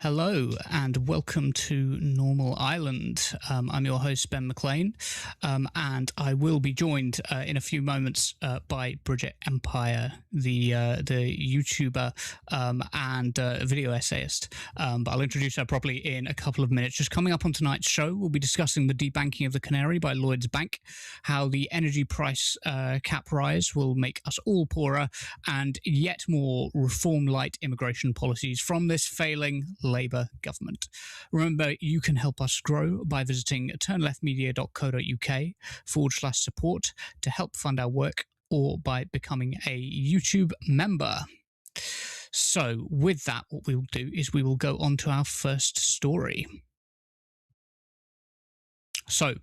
Hello and welcome to Normal Island. I'm your host, Ben Mclaine, and I will be joined in a few moments by Brigitte Empire, the YouTuber and video essayist. But I'll introduce her properly in a couple of minutes. Just coming up on tonight's show, we'll be discussing the debanking of the Canary by Lloyds Bank, how the energy price cap rise will make us all poorer, and yet more reform-light immigration policies from this failing Labour government. Remember, you can help us grow by visiting turnleftmedia.co.uk/support to help fund our work, or by becoming a YouTube member. So with that, what we will do is we will go on to our first story. So,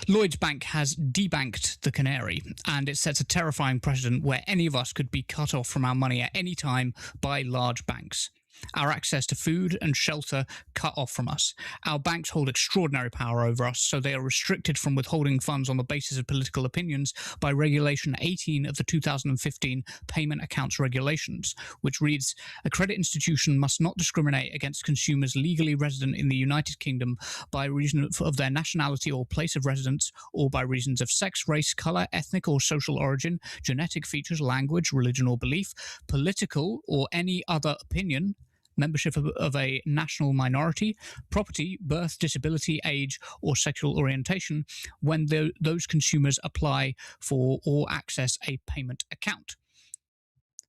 Lloyds Bank has debanked the Canary, and it sets a terrifying precedent where any of us could be cut off from our money at any time by large banks. Our access to food and shelter cut off from us. Our banks hold extraordinary power over us, so they are restricted from withholding funds on the basis of political opinions by Regulation 18 of the 2015 Payment Accounts Regulations, which reads, "A credit institution must not discriminate against consumers legally resident in the United Kingdom by reason of their nationality or place of residence, or by reasons of sex, race, colour, ethnic or social origin, genetic features, language, religion or belief, political or any other opinion, membership of a national minority, property, birth, disability, age, or sexual orientation when those consumers apply for or access a payment account."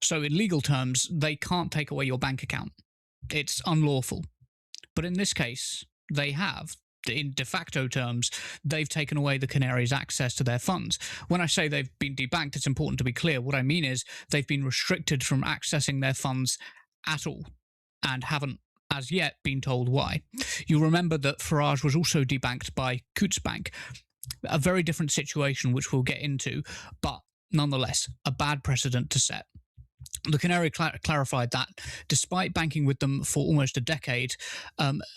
So in legal terms, they can't take away your bank account. It's unlawful. But in this case, they have. In de facto terms, they've taken away the Canary's access to their funds. When I say they've been debanked, it's important to be clear. What I mean is they've been restricted from accessing their funds at all, and haven't as yet been told why. You'll remember that Farage was also debanked by Coutts Bank. A very different situation, which we'll get into, but nonetheless, a bad precedent to set. The Canary clarified that despite banking with them for almost a decade,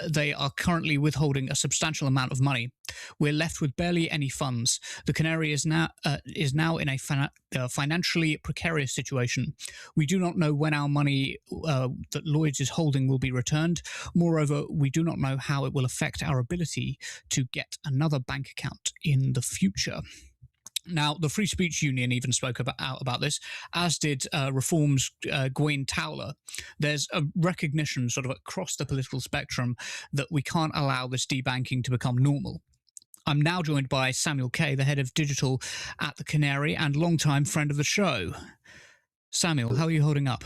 they are currently withholding a substantial amount of money. We're left with barely any funds. The Canary is now in a financially precarious situation. We do not know when our money that Lloyds is holding will be returned. Moreover, we do not know how it will affect our ability to get another bank account in the future. Now, the Free Speech Union even spoke about this, as did Reform's Gwen Towler. There's a recognition sort of across the political spectrum that we can't allow this debanking to become normal. I'm now joined by Samuel Kay, the head of digital at the Canary and longtime friend of the show. Samuel, how are you holding up?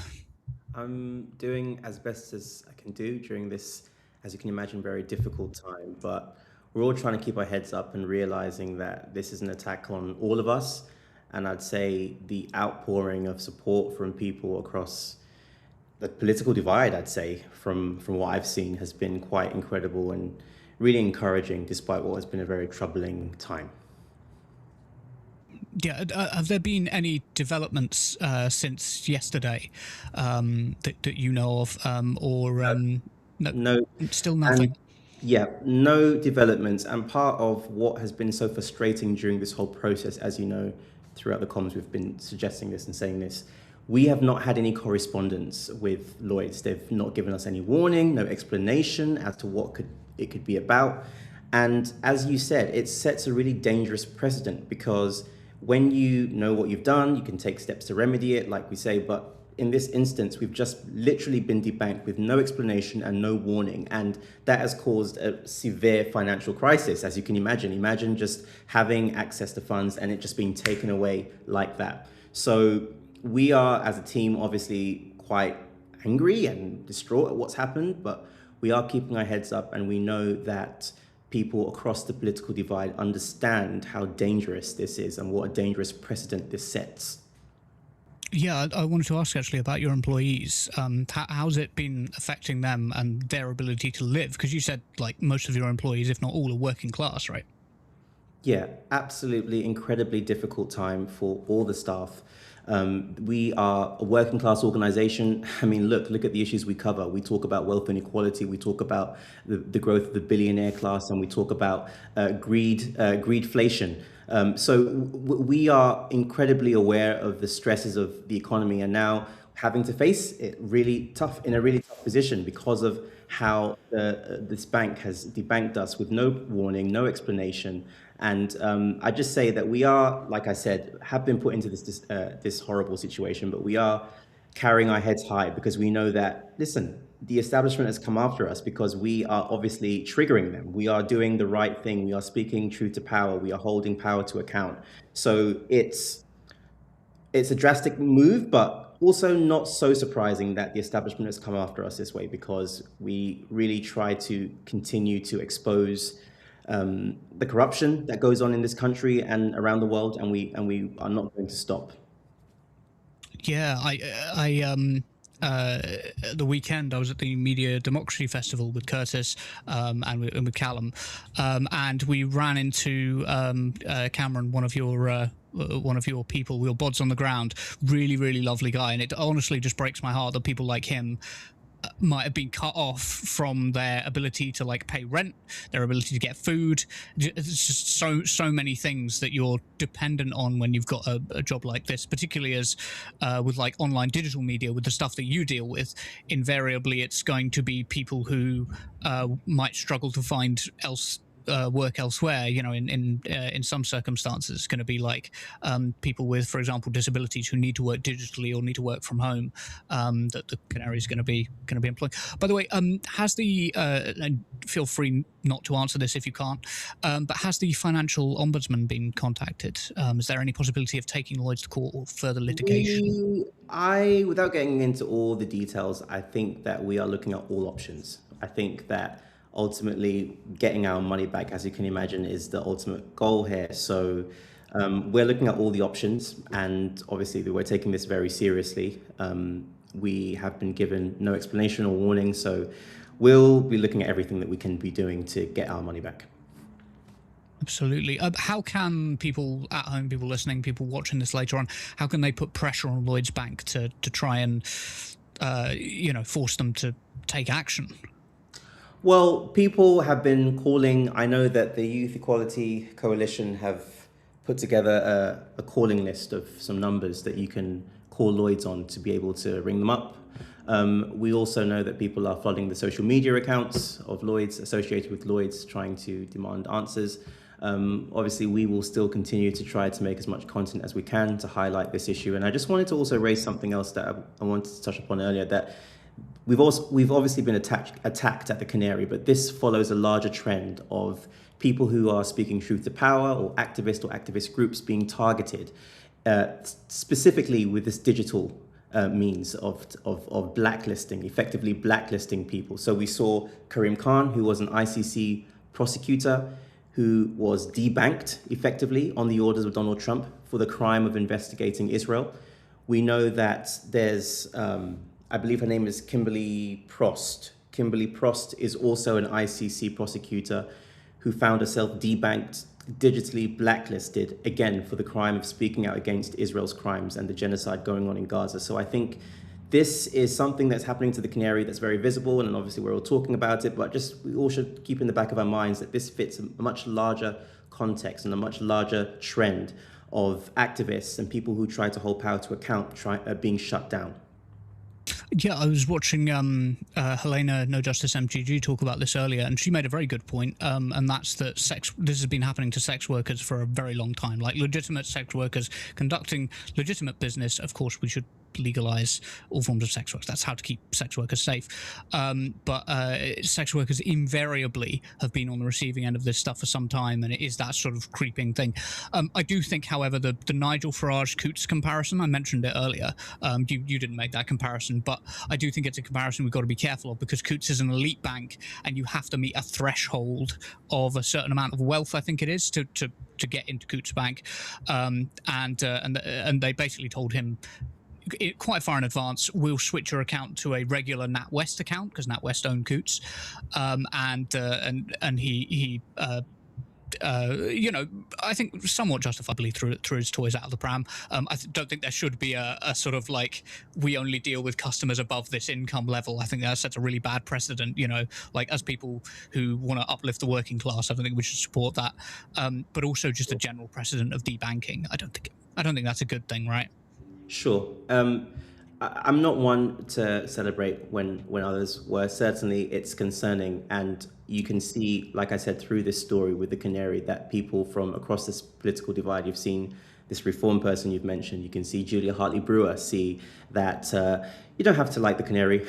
I'm doing as best as I can do during this, as you can imagine, very difficult time, but we're all trying to keep our heads up and realizing that this is an attack on all of us. And I'd say the outpouring of support from people across the political divide, I'd say, from what I've seen, has been quite incredible and really encouraging, despite what has been a very troubling time. Yeah, have there been any developments since yesterday that you know of, No, still nothing? yeah, no developments. And part of what has been so frustrating during this whole process, as you know, throughout the comms, we've been suggesting this and saying this. We have not had any correspondence with Lloyds. They've not given us any warning, no explanation as to what it could be about. And as you said, it sets a really dangerous precedent, because when you know what you've done, you can take steps to remedy it, like we say, but in this instance, we've just literally been debanked with no explanation and no warning. And that has caused a severe financial crisis, as you can imagine. Imagine just having access to funds and it just being taken away like that. So we are, as a team, obviously quite angry and distraught at what's happened, but we are keeping our heads up, and we know that people across the political divide understand how dangerous this is and what a dangerous precedent this sets. Yeah, I wanted to ask actually about your employees. How's it been affecting them and their ability to live? Because you said like most of your employees, if not all, are working class, right? Yeah, absolutely incredibly difficult time for all the staff. We are a working class organization. I mean, look at the issues we cover. We talk about wealth inequality. We talk about the growth of the billionaire class, and we talk about greedflation. So we are incredibly aware of the stresses of the economy, and now having to face it in a really tough position because of how this bank has debanked us with no warning, no explanation. And I just say that we are, like I said, have been put into this horrible situation, but we are carrying our heads high because we know that, listen, the establishment has come after us because we are obviously triggering them. We are doing the right thing. We are speaking truth to power. We are holding power to account. So it's a drastic move, but also not so surprising that the establishment has come after us this way, because we really try to continue to expose the corruption that goes on in this country and around the world, and we are not going to stop. Yeah, the weekend I was at the Media Democracy Festival with Curtis and with Callum, and we ran into Cameron, one of your people, your bods on the ground. Really, really lovely guy, and it honestly just breaks my heart that people like him might have been cut off from their ability to like pay rent, their ability to get food. It's just so many things that you're dependent on when you've got a job like this, particularly as with like online digital media, with the stuff that you deal with. Invariably, it's going to be people who might struggle to find work elsewhere. You know, in some circumstances, it's going to be like people with, for example, disabilities who need to work digitally or need to work from home. That the Canary is going to be employing. By the way, has the and feel free not to answer this if you can't, but has the financial ombudsman been contacted? Is there any possibility of taking Lloyds to court or further litigation? Without getting into all the details, I think that we are looking at all options. I think that ultimately getting our money back, as you can imagine, is the ultimate goal here. So we're looking at all the options, and obviously we're taking this very seriously. We have been given no explanation or warning, so we'll be looking at everything that we can be doing to get our money back. Absolutely. How can people at home, people listening, people watching this later on, how can they put pressure on Lloyds Bank to try and force them to take action? Well, people have been calling. I know that the Youth Equality Coalition have put together a calling list of some numbers that you can call Lloyds on to be able to ring them up. We also know that people are flooding the social media accounts of Lloyds, associated with Lloyds, trying to demand answers. Obviously, we will still continue to try to make as much content as we can to highlight this issue. And I just wanted to also raise something else that I wanted to touch upon earlier, that we've obviously been attacked at the Canary, but this follows a larger trend of people who are speaking truth to power, or activist groups being targeted, specifically with this digital means of blacklisting, effectively blacklisting people. So we saw Karim Khan, who was an ICC prosecutor, who was debanked effectively on the orders of Donald Trump for the crime of investigating Israel. We know that there's I believe her name is Kimberly Prost. Kimberly Prost is also an ICC prosecutor who found herself debanked, digitally blacklisted, again, for the crime of speaking out against Israel's crimes and the genocide going on in Gaza. So I think this is something that's happening to the Canary that's very visible, and obviously we're all talking about it, but just we all should keep in the back of our minds that this fits a much larger context and a much larger trend of activists and people who try to hold power to account being shut down. Yeah, I was watching Helena No Justice MGG talk about this earlier, and she made a very good point, and that's that this has been happening to sex workers for a very long time. Like legitimate sex workers conducting legitimate business. Of course, we should legalize all forms of sex work. That's how to keep sex workers safe. But sex workers invariably have been on the receiving end of this stuff for some time, and it is that sort of creeping thing. I do think, however, the Nigel Farage-Coates comparison, I mentioned it earlier. You didn't make that comparison, but I do think it's a comparison we've got to be careful of, because Coates is an elite bank, and you have to meet a threshold of a certain amount of wealth, I think it is, to get into Coates Bank. And they basically told him quite far in advance, we'll switch your account to a regular NatWest account, because NatWest own Coates, and he I think somewhat justifiably threw his toys out of the pram. I don't think there should be a sort of like, we only deal with customers above this income level. I think that sets a really bad precedent, like as people who want to uplift the working class, I don't think we should support that. But also just a general precedent of debanking. I don't think that's a good thing, right? Sure. I'm not one to celebrate when others were. Certainly, it's concerning, and you can see, like I said, through this story with the Canary, that people from across this political divide. You've seen this reform person you've mentioned. You can see Julia Hartley Brewer see that you don't have to like the Canary.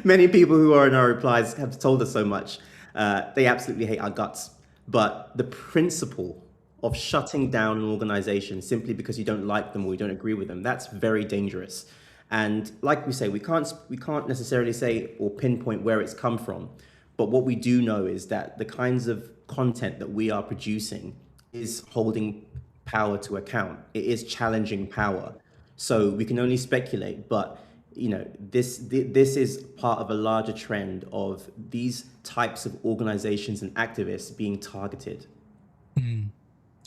Many people who are in our replies have told us so much. They absolutely hate our guts. But the principle of shutting down an organization simply because you don't like them or you don't agree with them, that's very dangerous. And like we say, we can't necessarily say or pinpoint where it's come from. But what we do know is that the kinds of content that we are producing is holding power to account. It is challenging power. So we can only speculate, but this is part of a larger trend of these types of organizations and activists being targeted.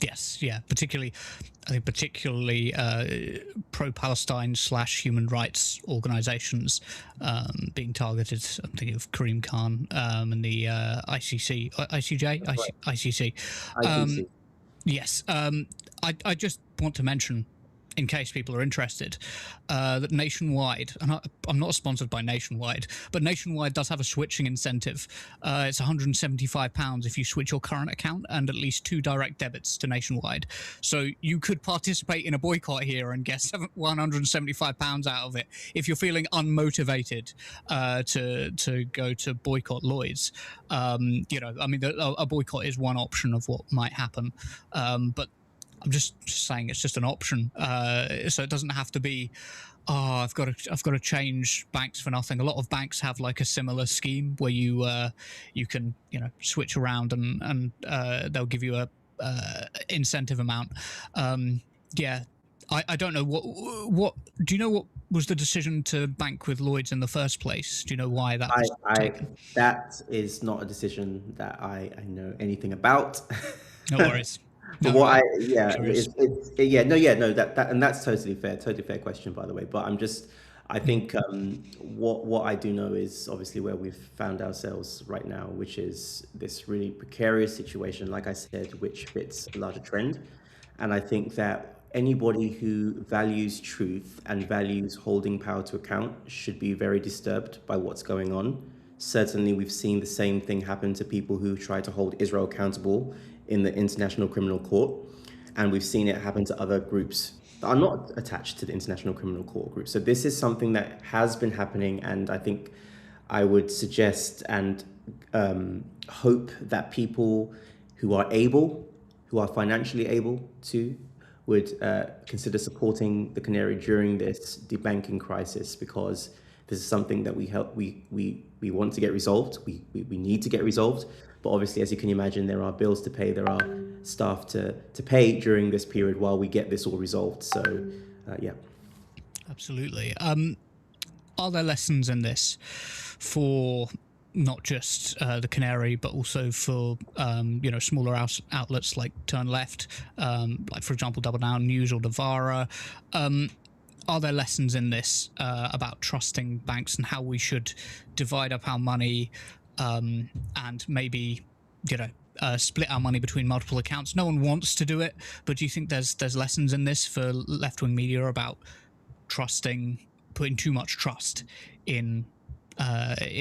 Yes, yeah, particularly pro-Palestine / human rights organisations being targeted. I'm thinking of Kareem Khan and the ICC. ICC. Yes, I just want to mention, in case people are interested, that Nationwide, and I'm not sponsored by Nationwide, but Nationwide does have a switching incentive. It's £175 if you switch your current account and at least 2 direct debits to Nationwide. So you could participate in a boycott here and get £175 out of it if you're feeling unmotivated to go to boycott Lloyds. I mean, a boycott is one option of what might happen, but I'm just saying it's just an option, so it doesn't have to be. Oh, I've got to change banks for nothing. A lot of banks have like a similar scheme where you can switch around and they'll give you a incentive amount. Yeah, I don't know what. Do you know what was the decision to bank with Lloyds in the first place? Do you know why that was taken? That is not a decision that I know anything about. No worries. But No, and that's totally fair question, by the way. But I think what I do know is obviously where we've found ourselves right now, which is this really precarious situation, like I said, which fits a larger trend. And I think that anybody who values truth and values holding power to account should be very disturbed by what's going on. Certainly, we've seen the same thing happen to people who try to hold Israel accountable in the International Criminal Court. And we've seen it happen to other groups that are not attached to the International Criminal Court group. So this is something that has been happening. And I think I would suggest and hope that people who are financially able to, would consider supporting the Canary during this debanking crisis, because this is something that we want to get resolved. We need to get resolved. But obviously, as you can imagine, there are bills to pay, there are staff to pay during this period while we get this all resolved. So, yeah. Absolutely. Are there lessons in this for not just the Canary, but also for smaller outlets like Turn Left, like for example Double Down News or Devara? Are there lessons in this about trusting banks and how we should divide up our money and maybe split our money between multiple accounts? No one wants to do it, but do you think there's lessons in this for left-wing media about putting too much trust in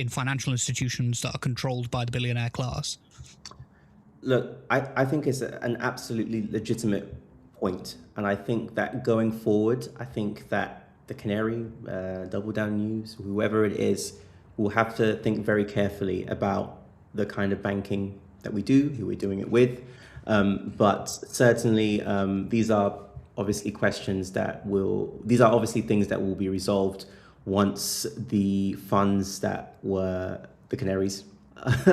financial institutions that are controlled by the billionaire class? Look, I think it's an absolutely legitimate point. And I think that going forward, I think that the Canary, Double Down News, whoever it is, will have to think very carefully about the kind of banking that we do, who we're doing it with. But certainly, these are obviously things that will be resolved once the funds that were the Canaries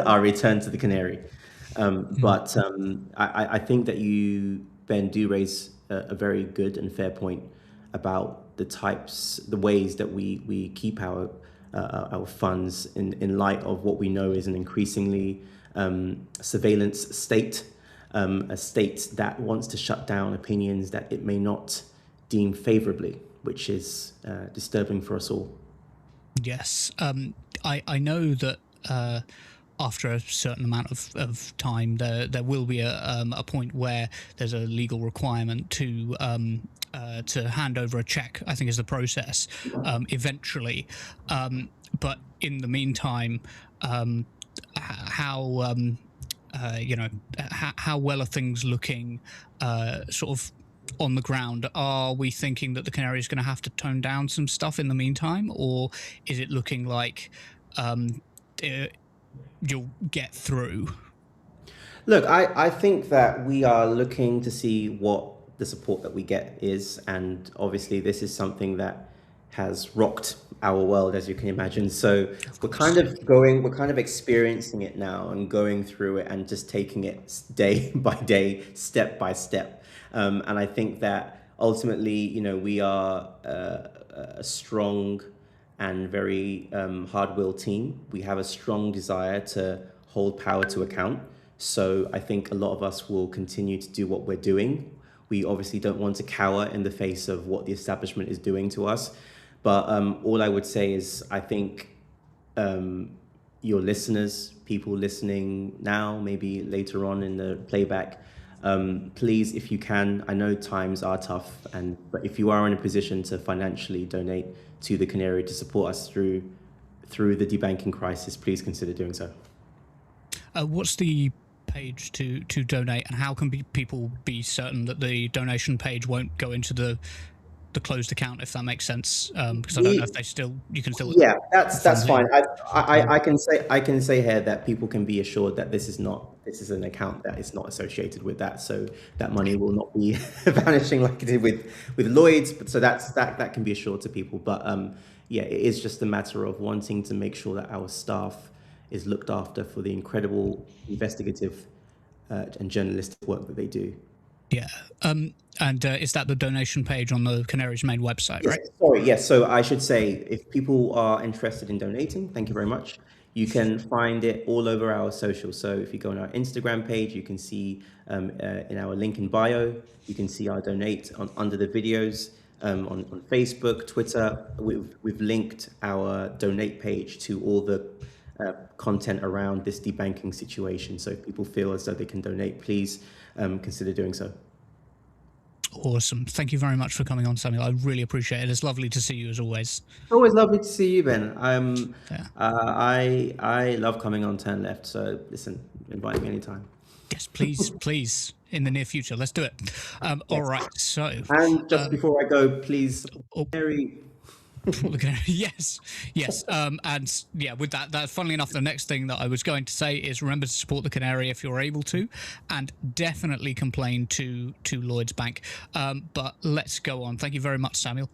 are returned to the Canary. But I think that you, Ben, do raise a very good and fair point about the ways that we keep our funds in light of what we know is an increasingly surveillance state, a state that wants to shut down opinions that it may not deem favorably, which is disturbing for us all. Yes. I know that after a certain amount of time, there will be a point where there's a legal requirement to to hand over a check, I think, is the process eventually. But in the meantime, how how well are things looking, sort of on the ground? Are we thinking that the Canary is going to have to tone down some stuff in the meantime, or is it looking like you'll get through? Look, I think that we are looking to see what the support that we get is. And obviously, this is something that has rocked our world, as you can imagine. So we're kind of experiencing it now and going through it and just taking it day by day, step by step. And I think that ultimately, you know, we are a strong and very hard-willed team. We have a strong desire to hold power to account. So I think a lot of us will continue to do what we're doing. We obviously don't want to cower in the face of what the establishment is doing to us. But all I would say is I think your listeners, people listening now, maybe later on in the playback, please, if you can, I know times are tough, but if you are in a position to financially donate to the Canary to support us through the debanking crisis, please consider doing so. What's the page to donate, and how can people be certain that the donation page won't go into the closed account, if that makes sense? Because I don't know if you can still. Yeah, that's fine. I can say here that people can be assured that this is an account that is not associated with that, so that money will not be vanishing like it did with Lloyds. But so that can be assured to people. But yeah, it is just a matter of wanting to make sure that our staff is looked after for the incredible investigative and journalistic work that they do. Yeah. And is that the donation page on the Canary's main website, right? Sorry, yes. So I should say, if people are interested in donating, thank you very much. You can find it all over our socials. So if you go on our Instagram page, you can see in our link in bio, you can see our donate under the videos. On Facebook, Twitter, we've linked our donate page to all the content around this debanking situation. So if people feel as though they can donate, please consider doing so. Awesome. Thank you very much for coming on, Samuel. I really appreciate it. It's lovely to see you as always. Always lovely to see you, Ben. I love coming on Turn Left. So listen, invite me anytime. Yes, please, please, in the near future. Let's do it. Yes. All right. So, and just before I go, please, Canary. Yes. And yeah, with that, funnily enough, the next thing that I was going to say is remember to support the Canary if you're able to, and definitely complain to Lloyds Bank. But let's go on. Thank you very much, Samuel.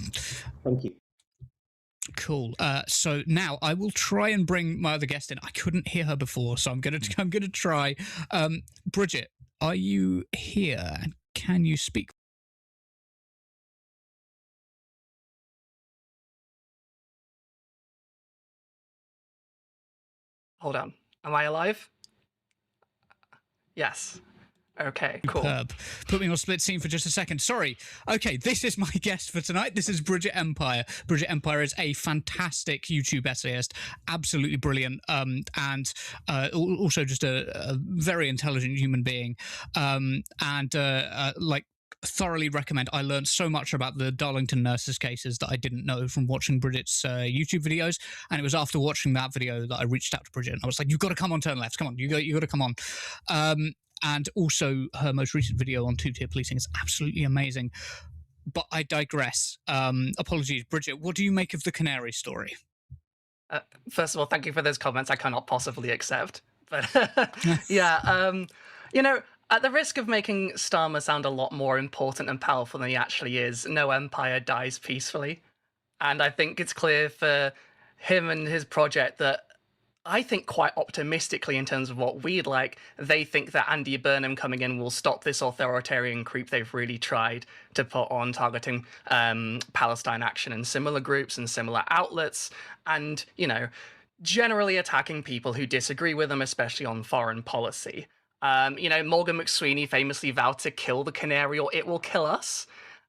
Thank you. Cool. So now I will try and bring my other guest in. I couldn't hear her before, so I'm gonna try. Brigitte, are you here? And can you speak? Hold on. Am I alive? Yes. Okay, cool. Superb. Put me on a split scene for just a second. Sorry. Okay, this is my guest for tonight. This is Brigitte Empire. Brigitte Empire is a fantastic YouTube essayist, absolutely brilliant, and also just a very intelligent human being, like, thoroughly recommend. I learned so much about the Darlington nurses cases that I didn't know from watching Brigitte's YouTube videos, and it was after watching that video that I reached out to Brigitte and I was like, you've got to come on Turn Left. Come on, you got to come on. And also her most recent video on two-tier policing is absolutely amazing. But I digress. Apologies, Brigitte. What do you make of the Canary story? First of all, thank you for those comments I cannot possibly accept. But yeah, you know, at the risk of making Starmer sound a lot more important and powerful than he actually is, no empire dies peacefully. And I think it's clear for him and his project that, I think quite optimistically in terms of what we'd like, they think that Andy Burnham coming in will stop this authoritarian creep they've really tried to put on targeting Palestine Action and similar groups and similar outlets, and, you know, generally attacking people who disagree with them, especially on foreign policy. You know, Morgan McSweeney famously vowed to kill the Canary or it will kill us.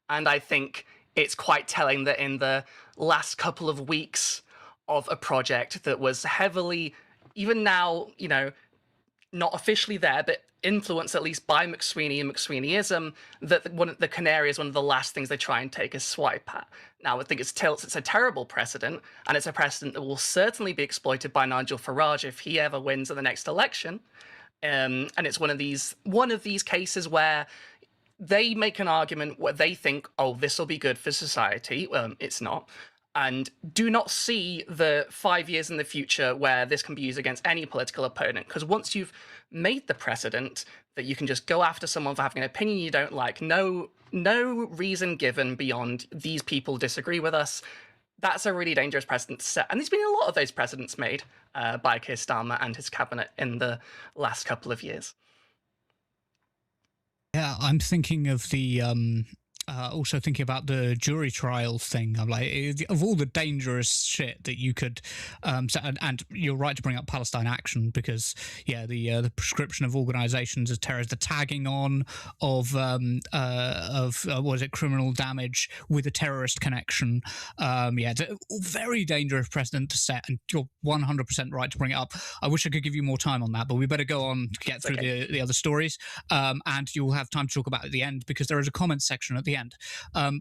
And I think it's quite telling that in the last couple of weeks of a project that was heavily, even now, you know, not officially there, but influenced at least by McSweeney and McSweeneyism, that the Canary is one of the last things they try and take a swipe at. Now, I think it's a terrible precedent, and it's a precedent that will certainly be exploited by Nigel Farage if he ever wins in the next election. And it's one of these cases where they make an argument where they think, oh, this will be good for society. It's not. And do not see the 5 years in the future where this can be used against any political opponent. Because once you've made the precedent that you can just go after someone for having an opinion you don't like, no reason given beyond these people disagree with us, that's a really dangerous precedent to set. And there's been a lot of those precedents made by Keir Starmer and his cabinet in the last couple of years. Yeah, I'm thinking of the also thinking about the jury trial thing. I'm like, of all the dangerous shit that you could, and you're right to bring up Palestine Action, because the prescription of organisations as terrorists, the tagging on of what is it, criminal damage with a terrorist connection. It's a very dangerous precedent to set, and you're 100% right to bring it up. I wish I could give you more time on that, but we better go on to get through the other stories, and you'll have time to talk about it at the end, because there is a comment section at the end.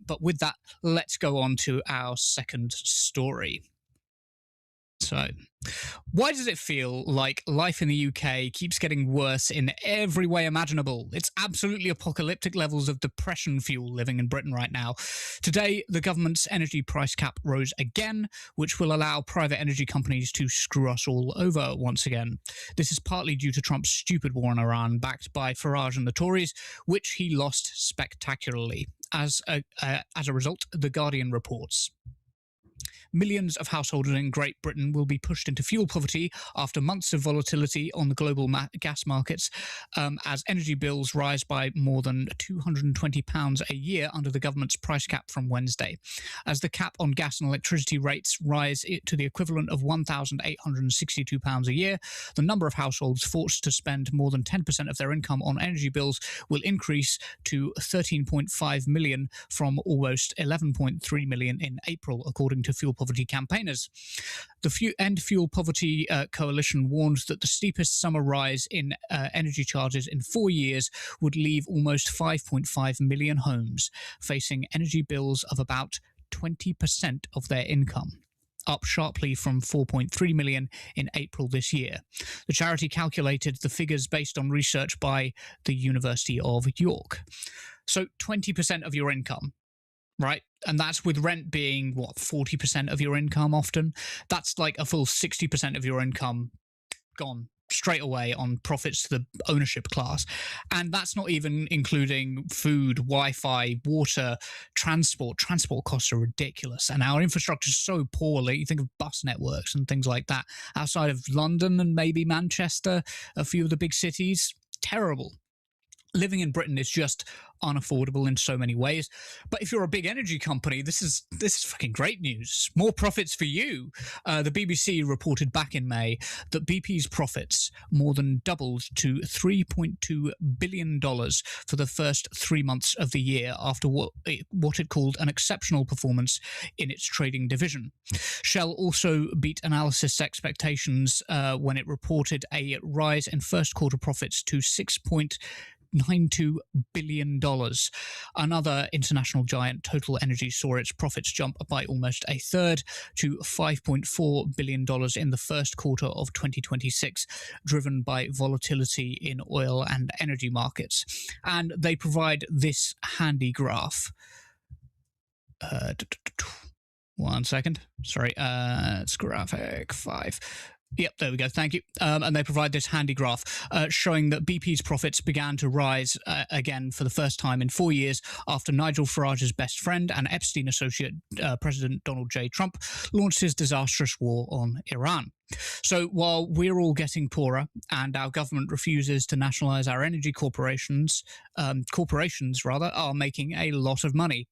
But with that, let's go on to our second story. So, why does it feel like life in the UK keeps getting worse in every way imaginable? It's absolutely apocalyptic levels of depression fuel living in Britain right now. Today, the government's energy price cap rose again, which will allow private energy companies to screw us all over once again. This is partly due to Trump's stupid war on Iran, backed by Farage and the Tories, which he lost spectacularly. As a result, The Guardian reports. Millions of householders in Great Britain will be pushed into fuel poverty after months of volatility on the global gas markets, as energy bills rise by more than £220 a year under the government's price cap from Wednesday. As the cap on gas and electricity rates rise to the equivalent of £1,862 a year, the number of households forced to spend more than 10% of their income on energy bills will increase to 13.5 million from almost 11.3 million in April, according to fuel poverty campaigners. The End Fuel Poverty Coalition warned that the steepest summer rise in energy charges in 4 years would leave almost 5.5 million homes facing energy bills of about 20% of their income, up sharply from 4.3 million in April this year. The charity calculated the figures based on research by the University of York. So 20% of your income, right? And that's with rent being, 40% of your income often? That's like a full 60% of your income gone straight away on profits to the ownership class. And that's not even including food, Wi-Fi, water, transport. Transport costs are ridiculous. And our infrastructure is so poor. Like, you think of bus networks and things like that. Outside of London and maybe Manchester, a few of the big cities, terrible. Living in Britain is just unaffordable in so many ways. But if you're a big energy company, this is fucking great news. More profits for you. The BBC reported back in May that BP's profits more than doubled to $3.2 billion for the first 3 months of the year after what it called an exceptional performance in its trading division. Shell also beat analysis expectations when it reported a rise in first quarter profits to $6.92 billion. Another international giant, Total Energy, saw its profits jump by almost a third to $5.4 billion in the first quarter of 2026, driven by volatility in oil and energy markets. And they provide this handy graph. One second. Sorry, it's graphic 5. Yep, there we go. Thank you. And they provide this handy graph showing that BP's profits began to rise again for the first time in 4 years after Nigel Farage's best friend and Epstein associate, President Donald J. Trump, launched his disastrous war on Iran. So while we're all getting poorer and our government refuses to nationalise our energy corporations are making a lot of money.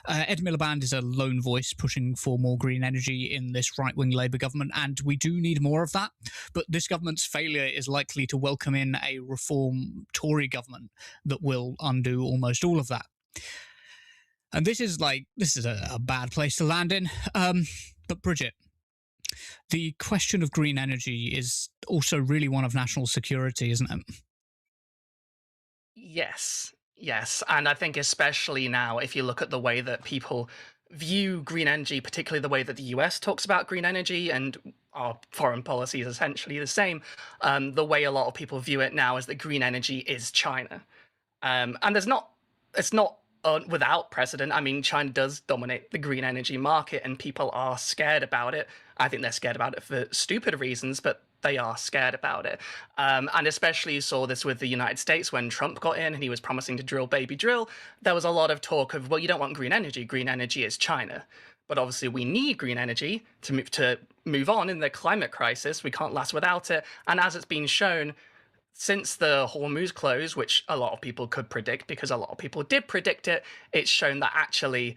Ed Miliband is a lone voice pushing for more green energy in this right-wing Labour government, and we do need more of that. But this government's failure is likely to welcome in a reform Tory government that will undo almost all of that. And this is a bad place to land in. But Brigitte, the question of green energy is also really one of national security, isn't it? Yes, and I think especially now, if you look at the way that people view green energy, particularly the way that the US talks about green energy, and our foreign policy is essentially the same. The way a lot of people view it now is that green energy is China. And it's not without precedent. I mean, China does dominate the green energy market, and people are scared about it. I think they're scared about it for stupid reasons, but they are scared about it. And especially you saw this with the United States when Trump got in and he was promising to drill, baby, drill. There was a lot of talk of, well, you don't want green energy. Green energy is China. But obviously, we need green energy to move on in the climate crisis. We can't last without it. And as it's been shown, since the Hormuz close, which a lot of people could predict because a lot of people did predict it, it's shown that actually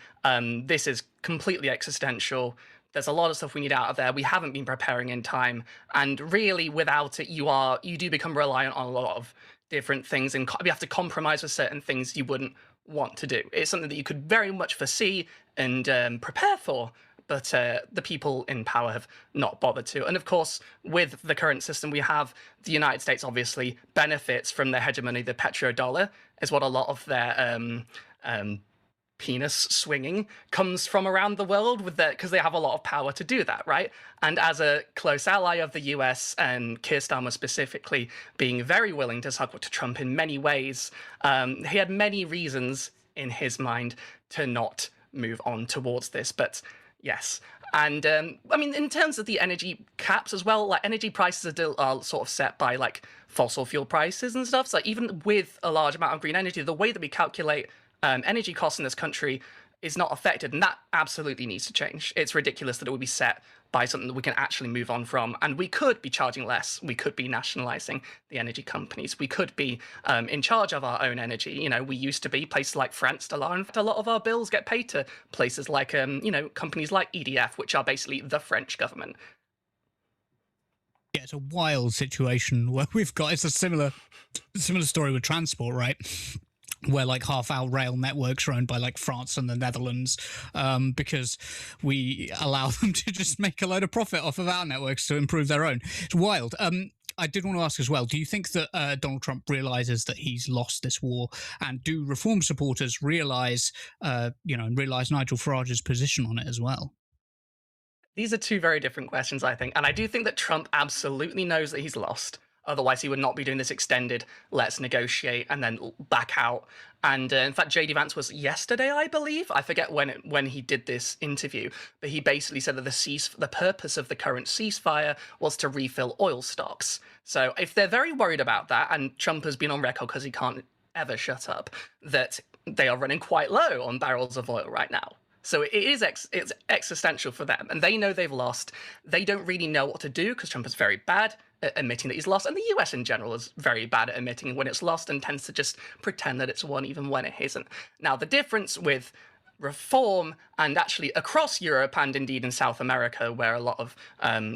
this is completely existential. There's a lot of stuff we need out of there. We haven't been preparing in time, and really, without it, you do become reliant on a lot of different things, and you have to compromise with certain things you wouldn't want to do. It's something that you could very much foresee and prepare for, but the people in power have not bothered to. And of course, with the current system we have, the United States obviously benefits from their hegemony. The petrodollar is what a lot of their penis swinging comes from around the world, with that, because they have a lot of power to do that, right? And as a close ally of the US, and Keir Starmer specifically being very willing to suck to Trump in many ways, he had many reasons in his mind to not move on towards this. But yes. And I mean, in terms of the energy caps as well, like energy prices are still sort of set by like fossil fuel prices and stuff. So even with a large amount of green energy, the way that we calculate energy costs in this country is not affected. And that absolutely needs to change. It's ridiculous that it would be set by something that we can actually move on from. And we could be charging less. We could be nationalizing the energy companies. We could be in charge of our own energy. You know, we used to be places like France still are. In fact, a lot of our bills get paid to places like, you know, companies like EDF, which are basically the French government. Yeah, it's a wild situation where we've got, it's a similar story with transport, right? Where like half our rail networks are owned by like France and the Netherlands, because we allow them to just make a load of profit off of our networks to improve their own. It's wild. I did want to ask as well, do you think that Donald Trump realizes that he's lost this war? And do reform supporters realize, and realize Nigel Farage's position on it as well? These are two very different questions, I think. And I do think that Trump absolutely knows that he's lost. Otherwise, he would not be doing this extended, let's negotiate and then back out. And in fact, JD Vance was yesterday, I believe. I forget when he did this interview, but he basically said that the purpose of the current ceasefire was to refill oil stocks. So if they're very worried about that, and Trump has been on record because he can't ever shut up, that they are running quite low on barrels of oil right now. So it's existential for them, and they know they've lost. They don't really know what to do because Trump is very bad at admitting that he's lost, and the US in general is very bad at admitting when it's lost and tends to just pretend that it's won even when it isn't. Now, the difference with reform, and actually across Europe and indeed in South America, where a lot of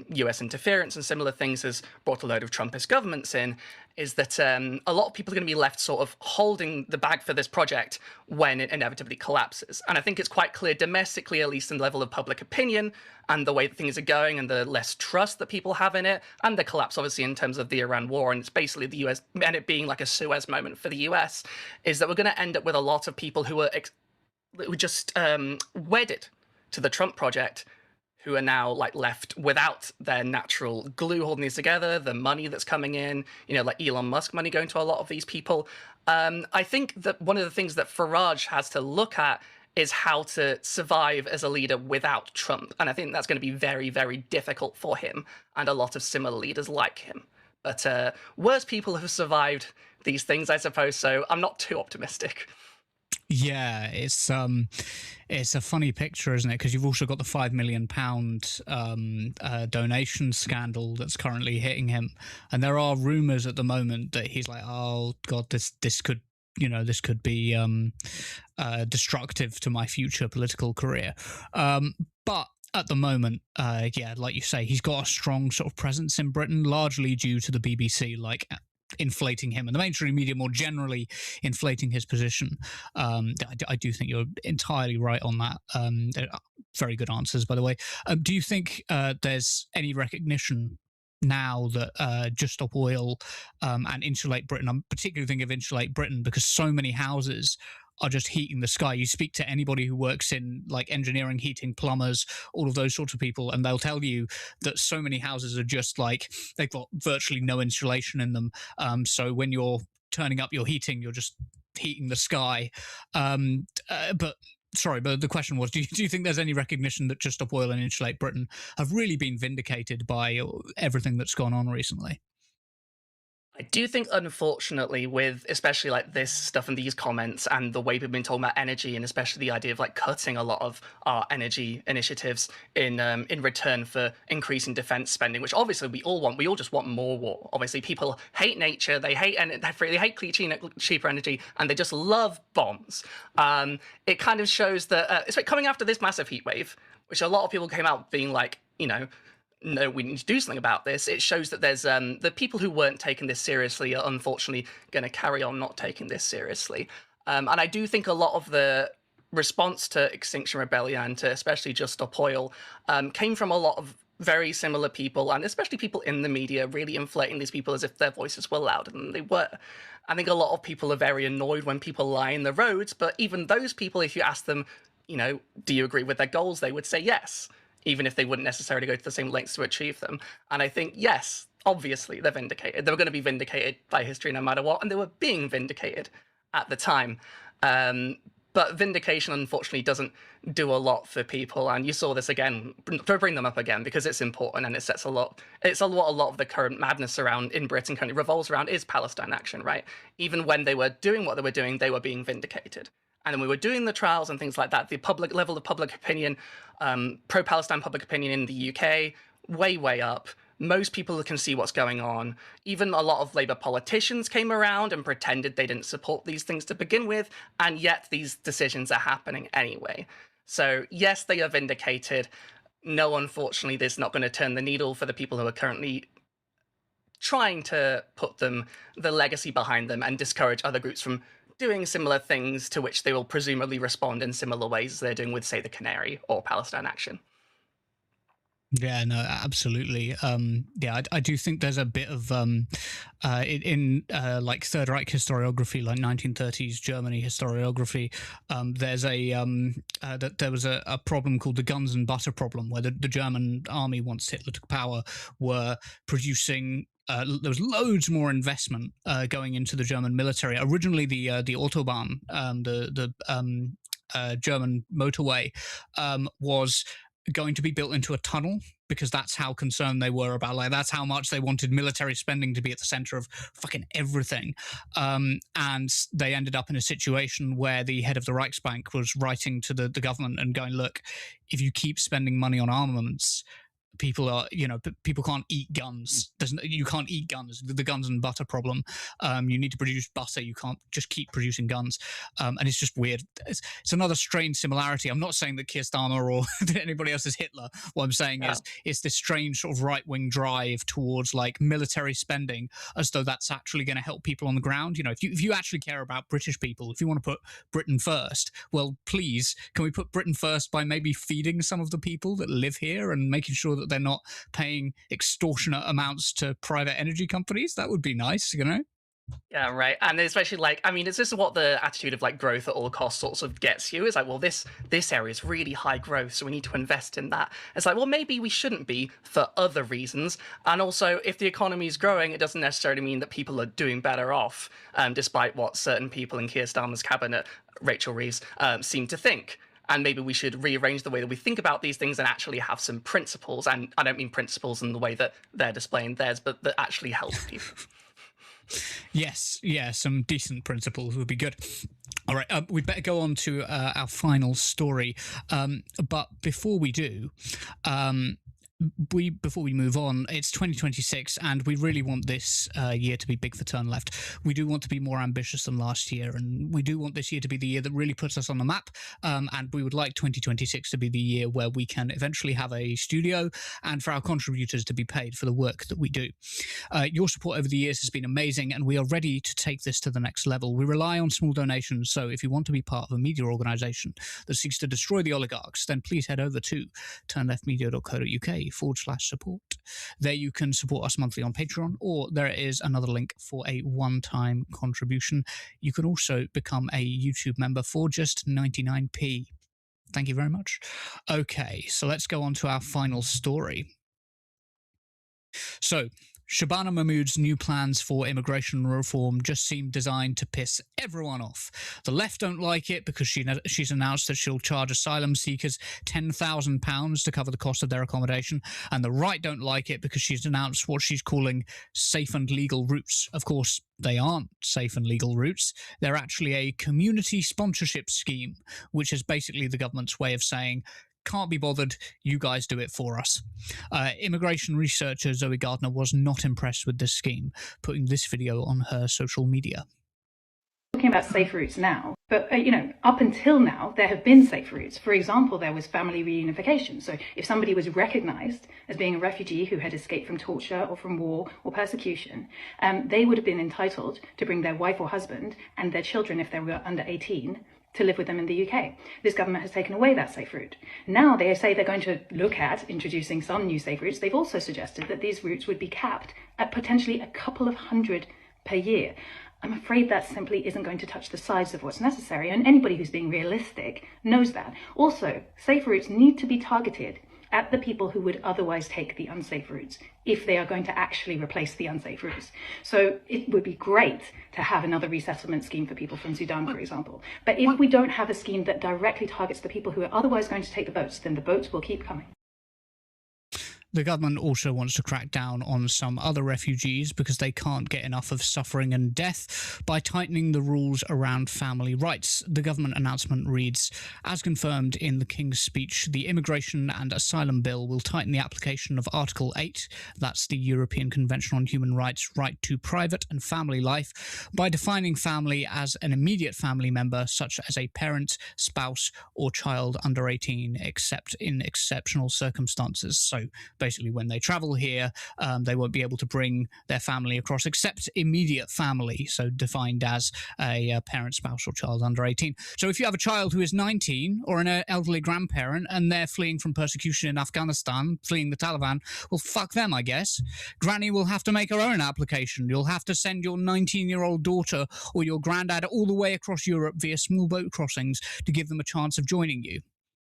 US interference and similar things has brought a load of Trumpist governments in, is that a lot of people are going to be left sort of holding the bag for this project when it inevitably collapses. And I think it's quite clear domestically, at least in the level of public opinion and the way that things are going and the less trust that people have in it, and the collapse obviously in terms of the Iran war, and it's basically the US, and it being like a Suez moment for the US, is that we're going to end up with a lot of people who are just wedded to the Trump project, who are now like left without their natural glue holding these together, the money that's coming in, like Elon Musk money going to a lot of these people. I think that one of the things that Farage has to look at is how to survive as a leader without Trump. And I think that's going to be very, very difficult for him and a lot of similar leaders like him. But worse people have survived these things, I suppose, so I'm not too optimistic. Yeah, it's a funny picture, isn't it? Because you've also got the £5 million donation scandal that's currently hitting him, and there are rumours at the moment that he's like, oh God, this could be destructive to my future political career. But at the moment, like you say, he's got a strong sort of presence in Britain, largely due to the BBC, inflating him and the mainstream media more generally inflating his position. I do think you're entirely right on that. Very good answers, by the way. Do you think there's any recognition now that Just Stop Oil and Insulate Britain, I'm particularly thinking of Insulate Britain because so many houses are just heating the sky. You speak to anybody who works in like engineering, heating, plumbers, all of those sorts of people, and they'll tell you that so many houses are just like they've got virtually no insulation in them. So when you're turning up your heating, you're just heating the sky. But the question was, do you think there's any recognition that Just Stop Oil and Insulate Britain have really been vindicated by everything that's gone on recently? I do think, unfortunately, with especially like this stuff and these comments and the way we've been talking about energy, and especially the idea of like cutting a lot of our energy initiatives in return for increasing defense spending, which obviously we all want. We all just want more war. Obviously, people hate nature, they hate cheaper energy, and they just love bombs. It kind of shows that it's like coming after this massive heat wave, which a lot of people came out being like, no, we need to do something about this. It shows that there's the people who weren't taking this seriously are unfortunately going to carry on not taking this seriously. And I do think a lot of the response to Extinction Rebellion and to especially Just Stop Oil came from a lot of very similar people, and especially people in the media really inflating these people as if their voices were louder than they were. I think a lot of people are very annoyed when people lie in the roads, but even those people, if you ask them, do you agree with their goals, they would say yes, even if they wouldn't necessarily go to the same lengths to achieve them. And I think, yes, obviously they're vindicated. They were going to be vindicated by history no matter what, and they were being vindicated at the time. But vindication, unfortunately, doesn't do a lot for people. And you saw this again, to bring them up again, because it's important and it sets a lot of the current madness around in Britain currently revolves around is Palestine action, right? Even when they were doing what they were doing, they were being vindicated. And then we were doing the trials and things like that. The public level of public opinion, pro-Palestine public opinion in the UK, way up. Most people can see what's going on. Even a lot of Labour politicians came around and pretended they didn't support these things to begin with, and yet these decisions are happening anyway. So yes, they are vindicated. No, unfortunately, this is not going to turn the needle for the people who are currently trying to put the legacy behind them and discourage other groups from doing similar things to which they will presumably respond in similar ways as they're doing with, say, the Canary or Palestine Action. Yeah, no, absolutely. I do think there's a bit of in like Third Reich historiography, like 1930s Germany historiography. There's there was a problem called the guns and butter problem, where the German army, once Hitler took power, were producing. There was loads more investment going into the German military. Originally, the Autobahn, the German motorway, was going to be built into a tunnel, because that's how concerned they were about, like, that's how much they wanted military spending to be at the center of fucking everything. And they ended up in a situation where the head of the Reichsbank was writing to the government and going, look, if you keep spending money on armaments, people can't eat guns. You can't eat guns. The guns and butter problem. You need to produce butter. You can't just keep producing guns. And it's just weird. It's another strange similarity. I'm not saying that Keir Starmer or anybody else is Hitler. What I'm saying is it's this strange sort of right-wing drive towards like military spending, as though that's actually going to help people on the ground. If you actually care about British people, if you want to put Britain first, well, please, can we put Britain first by maybe feeding some of the people that live here and making sure that they're not paying extortionate amounts to private energy companies? That would be nice, Yeah, right. And especially it's just what the attitude of like growth at all costs sort of gets you. It's like, well, this area is really high growth, so we need to invest in that. It's like, well, maybe we shouldn't be for other reasons. And also, if the economy is growing, it doesn't necessarily mean that people are doing better off, despite what certain people in Keir Starmer's cabinet, Rachel Reeves, seem to think. And maybe we should rearrange the way that we think about these things and actually have some principles. And I don't mean principles in the way that they're displaying theirs, but that actually help people. Yes, some decent principles would be good. All right, we'd better go on to our final story. But before we do, before we move on, it's 2026, and we really want this year to be big for Turn Left. We do want to be more ambitious than last year, and we do want this year to be the year that really puts us on the map. And we would like 2026 to be the year where we can eventually have a studio, and for our contributors to be paid for the work that we do. Your support over the years has been amazing, and we are ready to take this to the next level. We rely on small donations, so if you want to be part of a media organisation that seeks to destroy the oligarchs, then please head over to turnleftmedia.co.uk. uk/support. There you can support us monthly on Patreon, or there is another link for a one-time contribution. You can also become a YouTube member for just 99p. Thank you very much. Okay, so let's go on to our final story. So, Shabana Mahmood's new plans for immigration reform just seem designed to piss everyone off. The left don't like it because she's announced that she'll charge asylum seekers £10,000 to cover the cost of their accommodation, and the right don't like it because she's announced what she's calling safe and legal routes. Of course, they aren't safe and legal routes. They're actually a community sponsorship scheme, which is basically the government's way of saying, can't be bothered, you guys do it for us. Immigration researcher Zoe Gardner was not impressed with this scheme, putting this video on her social media. Talking about safe routes now, but up until now there have been safe routes. For example, there was family reunification. So if somebody was recognized as being a refugee who had escaped from torture or from war or persecution, they would have been entitled to bring their wife or husband and their children, if they were under 18, to live with them in the UK. This government has taken away that safe route. Now they say they're going to look at introducing some new safe routes. They've also suggested that these routes would be capped at potentially a couple of hundred per year. I'm afraid that simply isn't going to touch the size of what's necessary, and anybody who's being realistic knows that. Also, safe routes need to be targeted at the people who would otherwise take the unsafe routes if they are going to actually replace the unsafe routes. So it would be great to have another resettlement scheme for people from Sudan, for example. But if we don't have a scheme that directly targets the people who are otherwise going to take the boats, then the boats will keep coming. The government also wants to crack down on some other refugees because they can't get enough of suffering and death by tightening the rules around family rights. The government announcement reads, as confirmed in the King's speech, the Immigration and Asylum Bill will tighten the application of Article 8, that's the European Convention on Human Rights' right to private and family life, by defining family as an immediate family member, such as a parent, spouse, or child under 18, except in exceptional circumstances. So basically, when they travel here, they won't be able to bring their family across except immediate family, so defined as a parent, spouse, or child under 18. So if you have a child who is 19 or an elderly grandparent and they're fleeing from persecution in Afghanistan, fleeing the Taliban, well, fuck them, I guess. Granny will have to make her own application. You'll have to send your 19-year-old daughter or your granddad all the way across Europe via small boat crossings to give them a chance of joining you.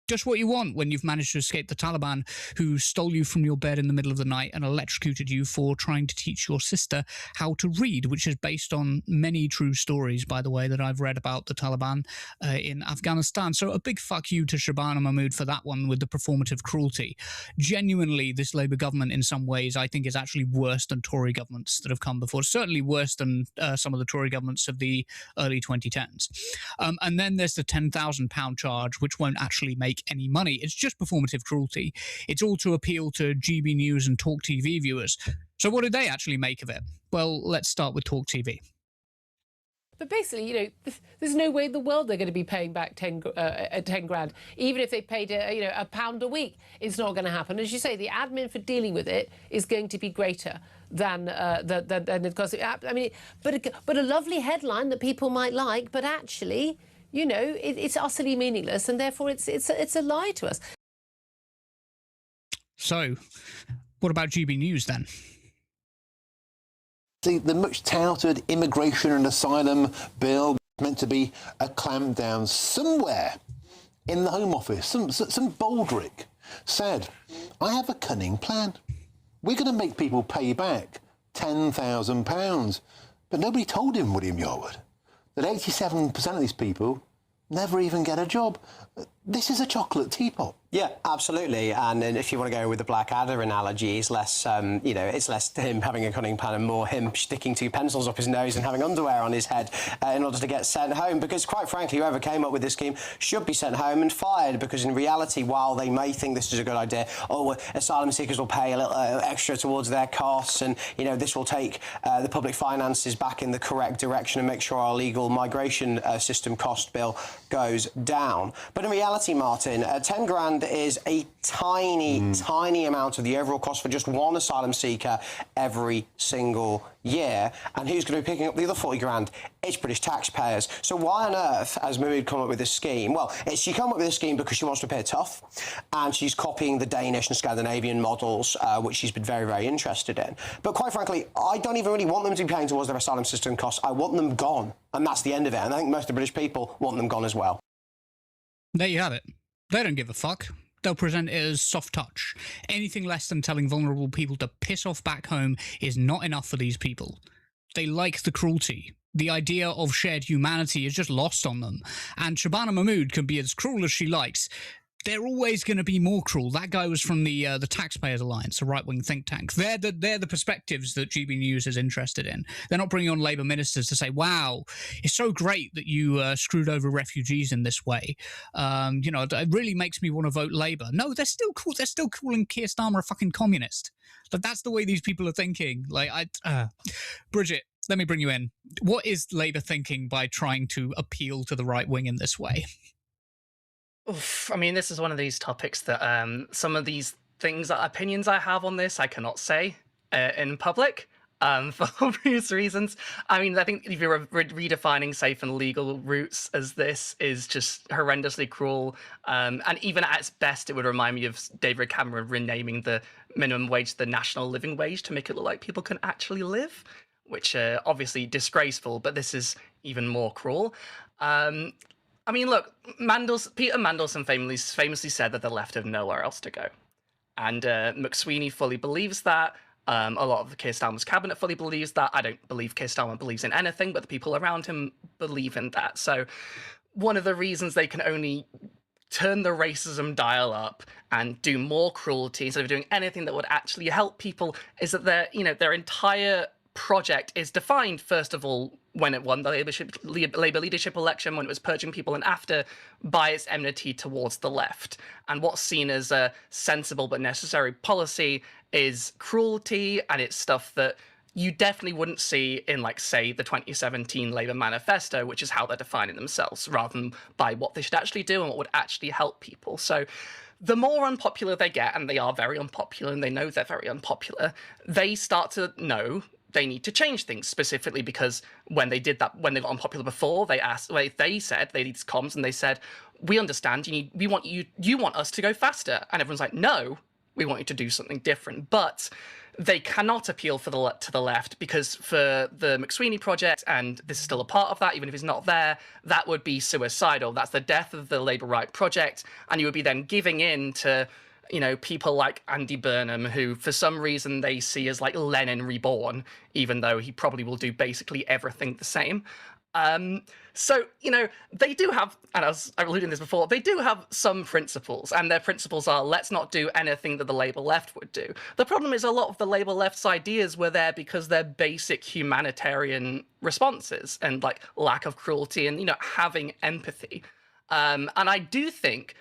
Just what you want when you've managed to escape the Taliban, who stole you from your bed in the middle of the night and electrocuted you for trying to teach your sister how to read, which is based on many true stories, by the way, that I've read about the Taliban in Afghanistan. So a big fuck you to Shabana Mahmood for that one with the performative cruelty. Genuinely, this Labour government in some ways I think is actually worse than Tory governments that have come before. Certainly worse than some of the Tory governments of the early 2010s. And then there's the £10,000 charge, which won't actually make any money. It's just performative cruelty. It's all to appeal to GB News and Talk TV viewers. So what did they actually make of it? Well, let's start with Talk TV. But basically, there's no way in the world they're going to be paying back 10 grand. Even if they paid, a pound a week, it's not going to happen. As you say, the admin for dealing with it is going to be greater than it costs. I mean, but a lovely headline that people might like, but actually, it's utterly meaningless, and therefore it's a lie to us. So, what about GB News then? The much touted immigration and asylum bill meant to be a clampdown somewhere in the Home Office. Some baldric said, I have a cunning plan. We're going to make people pay back £10,000. But nobody told him, William Yarwood, that 87% of these people never even get a job. This is a chocolate teapot. Yeah, absolutely. And if you want to go with the Blackadder analogy, it's less, it's less him having a cunning plan and more him sticking two pencils up his nose and having underwear on his head in order to get sent home. Because, quite frankly, whoever came up with this scheme should be sent home and fired. Because, in reality, while they may think this is a good idea, asylum seekers will pay a little extra towards their costs, and, this will take the public finances back in the correct direction and make sure our legal migration system cost bill goes down. But in reality, reality, Martin, 10 grand is a tiny amount of the overall cost for just one asylum seeker every single year. And who's going to be picking up the other 40 grand? It's British taxpayers. So why on earth has Mahmood come up with this scheme? Well, she come up with this scheme because she wants to appear tough, and she's copying the Danish and Scandinavian models, which she's been very, very interested in. But quite frankly, I don't even really want them to be paying towards their asylum system costs. I want them gone, and that's the end of it. And I think most of the British people want them gone as well. There you have it. They don't give a fuck. They'll present it as soft touch. Anything less than telling vulnerable people to piss off back home is not enough for these people. They like the cruelty. The idea of shared humanity is just lost on them. And Shabana Mahmood can be as cruel as she likes. They're always going to be more cruel. That guy was from the Taxpayers Alliance, a right-wing think tank. They're the perspectives that GB News is interested in. They're not bringing on Labour ministers to say, wow, it's so great that you screwed over refugees in this way. It really makes me want to vote Labour. No, they're still cool. They're still calling Keir Starmer a fucking communist. But that's the way these people are thinking. Brigitte, let me bring you in. What is Labour thinking by trying to appeal to the right wing in this way? Oof, I mean, this is one of these topics that some of these opinions I have on this, I cannot say in public for obvious reasons. I mean, I think if you're redefining safe and legal routes as this is just horrendously cruel. And even at its best, it would remind me of David Cameron renaming the minimum wage the national living wage to make it look like people can actually live, which obviously disgraceful, but this is even more cruel. I mean, look, Peter Mandelson famously said that the left have nowhere else to go. And McSweeney fully believes that. A lot of Keir Starmer's cabinet fully believes that. I don't believe Keir Starmer believes in anything, but the people around him believe in that. So one of the reasons they can only turn the racism dial up and do more cruelty instead of doing anything that would actually help people is that their entire project is defined, first of all, when it won the Labour leadership election, when it was purging people, and after, by its enmity towards the left. And what's seen as a sensible but necessary policy is cruelty, and it's stuff that you definitely wouldn't see in, say, the 2017 Labour manifesto, which is how they're defining themselves, rather than by what they should actually do and what would actually help people. So the more unpopular they get, and they are very unpopular, and they know they're very unpopular, they start to know they need to change things, specifically because when they got unpopular before, they said they needed comms, and they said, we understand you want us to go faster, and everyone's like, no, we want you to do something different. But they cannot appeal to the left, because for the McSweeney project, and this is still a part of that, even if it's not there, that would be suicidal. That's the death of the Labour Right project, and you would be then giving in to people like Andy Burnham, who for some reason they see as like Lenin reborn, even though he probably will do basically everything the same. So, they do have, and I was alluding to this before, they do have some principles, and their principles are, let's not do anything that the Labour left would do. The problem is a lot of the Labour left's ideas were there because they're basic humanitarian responses and lack of cruelty and, having empathy. And I do think,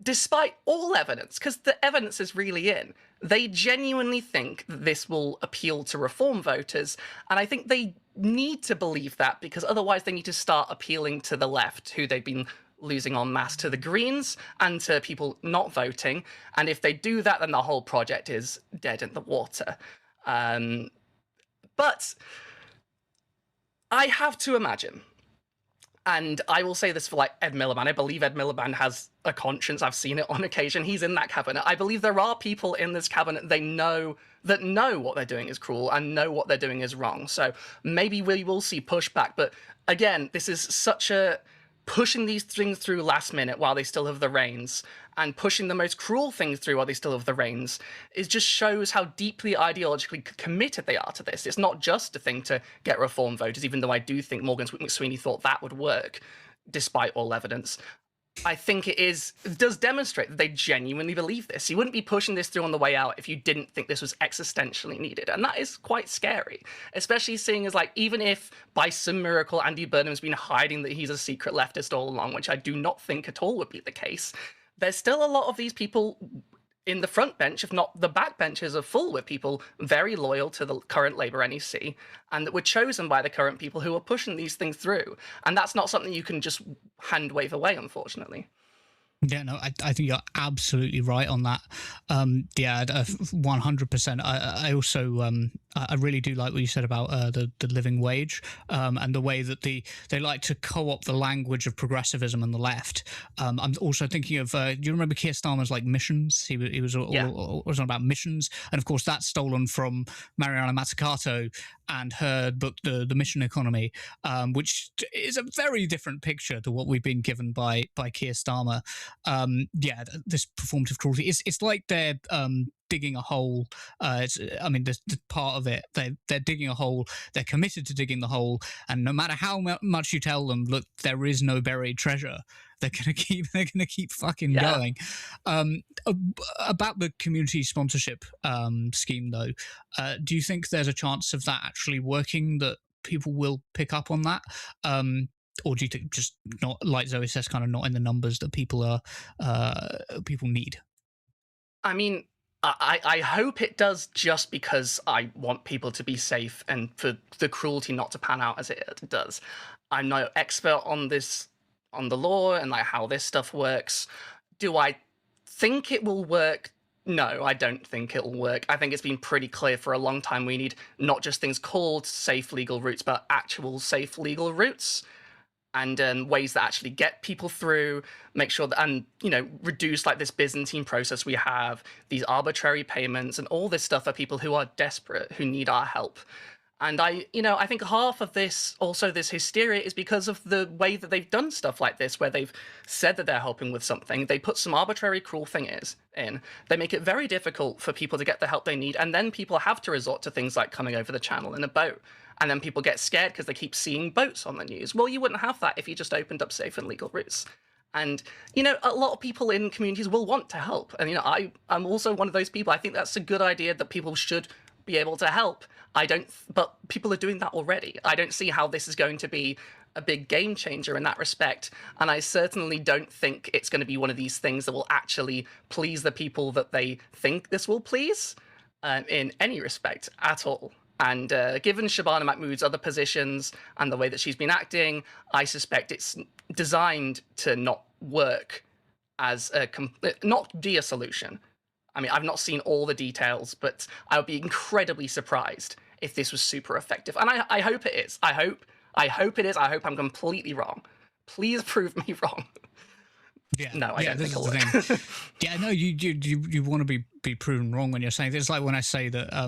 despite all evidence, because the evidence is really in, they genuinely think that this will appeal to reform voters. And I think they need to believe that, because otherwise they need to start appealing to the left, who they've been losing en masse to the Greens and to people not voting. And if they do that, then the whole project is dead in the water. But I have to imagine, and I will say this for Ed Miliband. I believe Ed Miliband has a conscience. I've seen it on occasion. He's in that cabinet. I believe there are people in this cabinet that know what they're doing is cruel and know what they're doing is wrong. So maybe we will see pushback. But again, this is such a pushing these things through last minute while they still have the reins, and pushing the most cruel things through while they still have the reins, it just shows how deeply ideologically committed they are to this. It's not just a thing to get reform voters, even though I do think Morgan McSweeney thought that would work, despite all evidence. I think it does demonstrate that they genuinely believe this. You wouldn't be pushing this through on the way out if you didn't think this was existentially needed. And that is quite scary, especially seeing as even if by some miracle Andy Burnham's been hiding that he's a secret leftist all along, which I do not think at all would be the case, there's still a lot of these people in the front bench, if not the back benches, are full with people very loyal to the current Labour NEC and that were chosen by the current people who are pushing these things through. And that's not something you can just hand wave away, unfortunately. Yeah, no, I think you're absolutely right on that. 100%. I also I really do like what you said about the living wage, and the way that they like to co-opt the language of progressivism and the left. I'm also thinking of do you remember Keir Starmer's like missions? He was on about missions, and of course that's stolen from Mariana Mazzucato and her book, The Mission Economy, which is a very different picture to what we've been given by Keir Starmer. This performative cruelty, it's like they're digging a hole. The part of it, they're digging a hole, they're committed to digging the hole, and no matter how much you tell them, look, there is no buried treasure, they're gonna keep fucking going. About the community sponsorship scheme though, do you think there's a chance of that actually working, that people will pick up on that? Or do you think just not, like Zoe says, kind of not in the numbers that people need? I mean, I hope it does, just because I want people to be safe and for the cruelty not to pan out as it does. I'm no expert on this, on the law and like how this stuff works. Do I think it will work? No, I don't think it'll work. I think it's been pretty clear for a long time we need not just things called safe legal routes, but actual safe legal routes. And ways that actually get people through, make sure that, and, reduce like this Byzantine process we have, these arbitrary payments and all this stuff for people who are desperate, who need our help. And I think half of this, also this hysteria, is because of the way that they've done stuff like this, where they've said that they're helping with something, they put some arbitrary cruel thing in, they make it very difficult for people to get the help they need, and then people have to resort to things like coming over the channel in a boat. And then people get scared because they keep seeing boats on the news. Well, you wouldn't have that if you just opened up safe and legal routes. And, a lot of people in communities will want to help. And, I'm also one of those people. I think that's a good idea, that people should be able to help. But people are doing that already. I don't see how this is going to be a big game changer in that respect. And I certainly don't think it's going to be one of these things that will actually please the people that they think this will please, in any respect at all. And given Shabana Mahmood's other positions and the way that she's been acting, I suspect it's designed to not work as not be a solution. I mean, I've not seen all the details, but I would be incredibly surprised if this was super effective. And I hope it is. I hope it is. I hope I'm completely wrong. Please prove me wrong. Yeah, no, I don't think it'll work. Yeah, no, you want to be proven wrong when you're saying this. It's like when I say that, I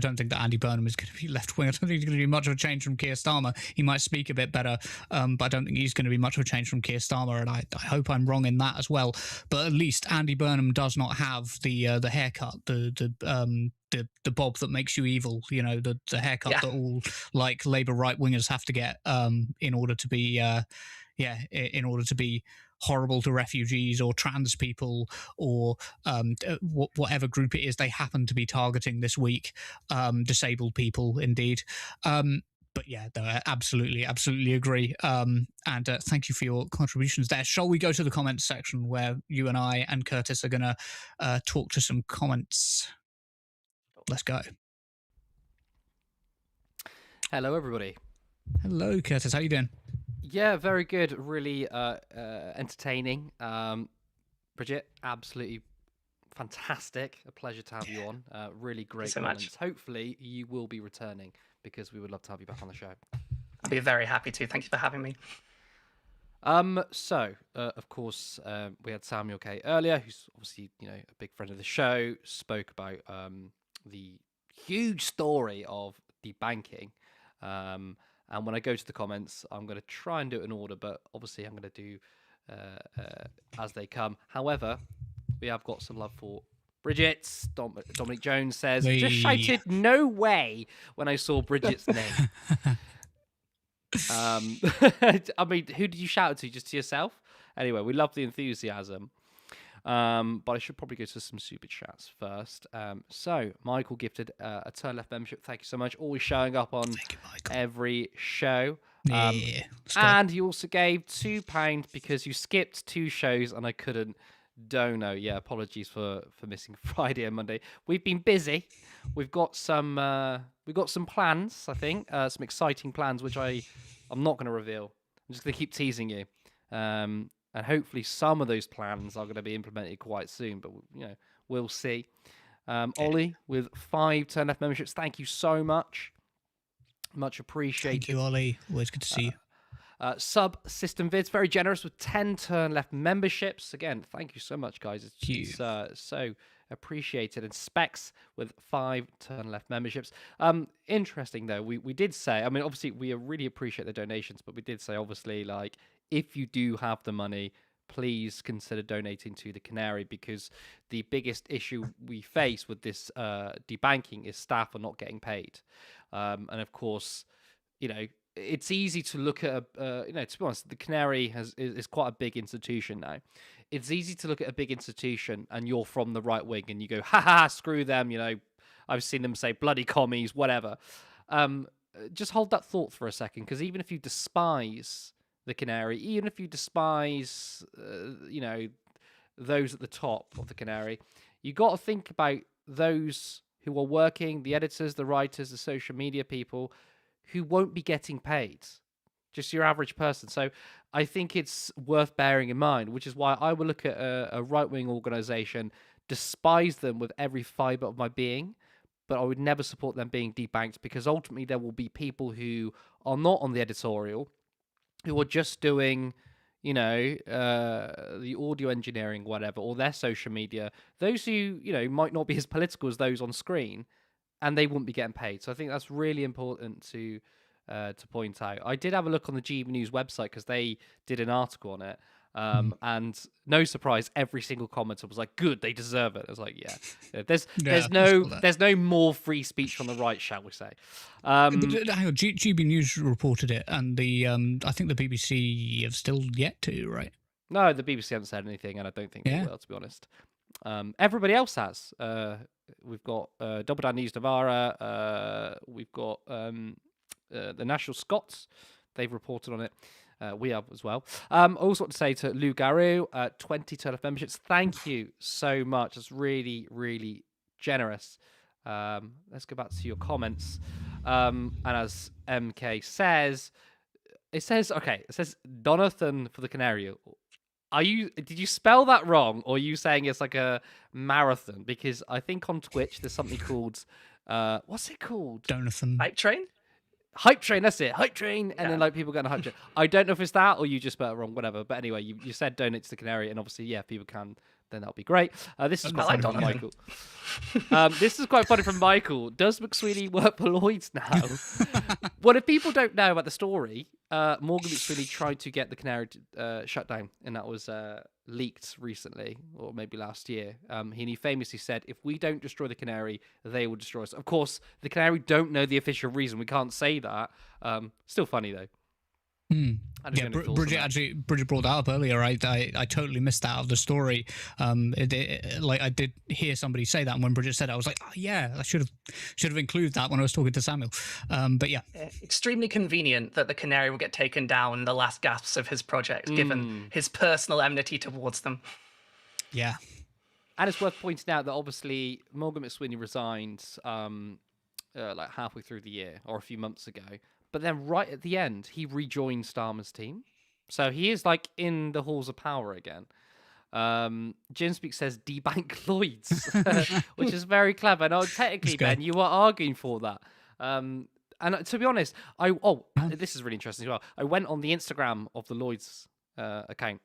don't think that Andy Burnham is going to be left wing. I don't think he's going to be much of a change from Keir Starmer. He might speak a bit better, but I don't think he's going to be much of a change from Keir Starmer. And I hope I'm wrong in that as well. But at least Andy Burnham does not have the haircut, the bob that makes you evil. The haircut that all like Labour right wingers have to get in order to be horrible to refugees or trans people or whatever group it is they happen to be targeting this week, disabled people indeed. But yeah, no, I absolutely agree. And thank you for your contributions there. Shall we go to the comments section where you and I and Curtis are going to talk to some comments? Let's go. Hello, everybody. Hello, Curtis. How you doing? Yeah, very good. Really entertaining. Brigitte, absolutely fantastic. A pleasure to have you on. Really great comments. Hopefully, you will be returning, because we would love to have you back on the show. I'd be very happy to. Thank you for having me. Of course, we had Samuel K earlier, who's obviously a big friend of the show. Spoke about the huge story of debanking. And when I go to the comments, I'm going to try and do it in order, but obviously I'm going to do as they come. However, we have got some love for Brigitte. Dominic Jones says, just shouted no way when I saw Brigitte's name. I mean, who did you shout to? Just to yourself? Anyway, we love the enthusiasm. But I should probably go to some super chats first. So Michael gifted a Turn Left membership. Thank you so much. Always showing up on every show. And you also gave £2 because you skipped 2 shows and I couldn't dono. Yeah, apologies for missing Friday and Monday. We've been busy. We've got some plans, I think. Some exciting plans which I'm not going to reveal. I'm just going to keep teasing you. and hopefully some of those plans are going to be implemented quite soon. But we'll see. Ollie with 5 turn left memberships. Thank you so much. Much appreciated. Thank you, Ollie. Always good to see you. Sub System Vids, very generous with 10 turn left memberships. Again, thank you so much, guys. It's so appreciated. And Specs with 5 turn left memberships. Interesting, though, we did say, I mean, obviously, we really appreciate the donations, but we did say, obviously, like, if you do have the money, please consider donating to the Canary, because the biggest issue we face with this debanking is staff are not getting paid. And of course, it's easy to look at to be honest, the Canary is quite a big institution now. It's easy to look at a big institution and you're from the right wing and you go, ha, screw them. I've seen them say bloody commies, whatever. Just hold that thought for a second, because even if you despise the Canary, even if you despise, those at the top of the Canary, you got to think about those who are working, the editors, the writers, the social media people, who won't be getting paid, just your average person. So I think it's worth bearing in mind, which is why I would look at a right-wing organisation, despise them with every fibre of my being, but I would never support them being debanked, because ultimately there will be people who are not on the editorial, who are just doing, the audio engineering, whatever, or their social media, those who, might not be as political as those on screen, and they wouldn't be getting paid. So I think that's really important to point out. I did have a look on the GB News website, because they did an article on it. And no surprise, every single commenter was like, good, they deserve it. I was like, yeah. There's no more free speech from the right, shall we say. But hang on, GB News reported it, and I think the BBC have still yet to, right? No, the BBC haven't said anything, and I don't think they will, to be honest. Everybody else has. We've got Double Down News Navara. We've got the National Scots. They've reported on it. We have as well. I also want to say to Lou Garou, 20 turn of memberships. Thank you so much. It's really, really generous. Let's go back to your comments. And as MK says, it says Donathan for the Canary. Did you spell that wrong, or are you saying it's like a marathon? Because I think on Twitch there's something called what's it called? Donathan. Hype train, that's it. Hype train, and then people go on a hype train. I don't know if it's that or you just spelled it wrong, whatever. But anyway, you said donate to the Canary, and obviously, people can. Then that'll be great. This is quite funny from Michael. This is quite funny from Michael. Does McSweeney work for Lloyds now? Well, if people don't know about the story, Morgan McSweeney tried to get the Canary shut down, and that was leaked recently, or maybe last year. He famously said, if we don't destroy the Canary, they will destroy us. Of course, the Canary don't know the official reason. We can't say that. Still funny, though. Yeah, Brigitte brought that up earlier. I totally missed that out of the story. I did hear somebody say that, and when Brigitte said it, I was like, oh, yeah, I should have included that when I was talking to Samuel. But yeah, extremely convenient that the Canary will get taken down in the last gasps of his project, given his personal enmity towards them. Yeah, and it's worth pointing out that obviously Morgan McSweeney resigned halfway through the year or a few months ago. But then right at the end, he rejoined Starmer's team. So he is in the halls of power again. Jimspeak says debank Lloyds, which is very clever. Now, technically, Ben, you were arguing for that. And to be honest, this is really interesting as well. I went on the Instagram of the Lloyds account,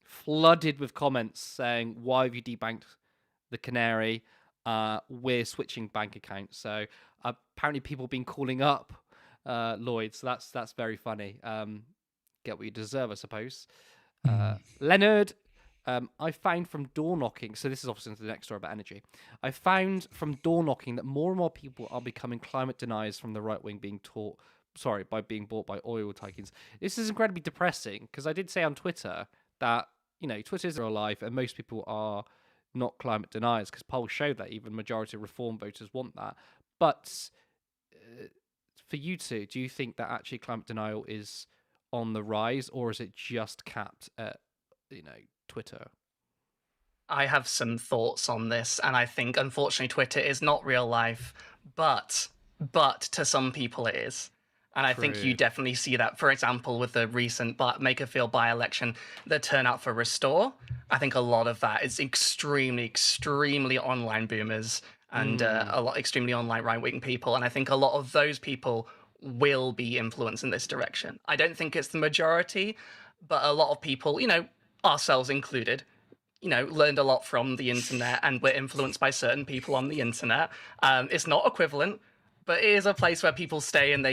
flooded with comments saying, why have you debanked the Canary? We're switching bank accounts. So apparently people have been calling up Lloyds, so that's very funny. Get what you deserve, I suppose. Leonard, I found from door knocking, so this is obviously into the next story about energy. I found from door knocking that more and more people are becoming climate deniers from the right wing by being bought by oil tycoons. This is incredibly depressing, because I did say on Twitter that Twitter is real life and most people are not climate deniers, because polls show that even majority of reform voters want that. But for you two, do you think that actually climate denial is on the rise, or is it just capped at, Twitter? I have some thoughts on this, and I think, unfortunately, Twitter is not real life, but to some people it is. And I think you definitely see that, for example, with the recent Makerfield by-election, the turnout for Restore. I think a lot of that is extremely online boomers and extremely online right-wing people. And I think a lot of those people will be influenced in this direction. I don't think it's the majority, but a lot of people, ourselves included, learned a lot from the internet and were influenced by certain people on the internet. It's not equivalent, but it is a place where people stay and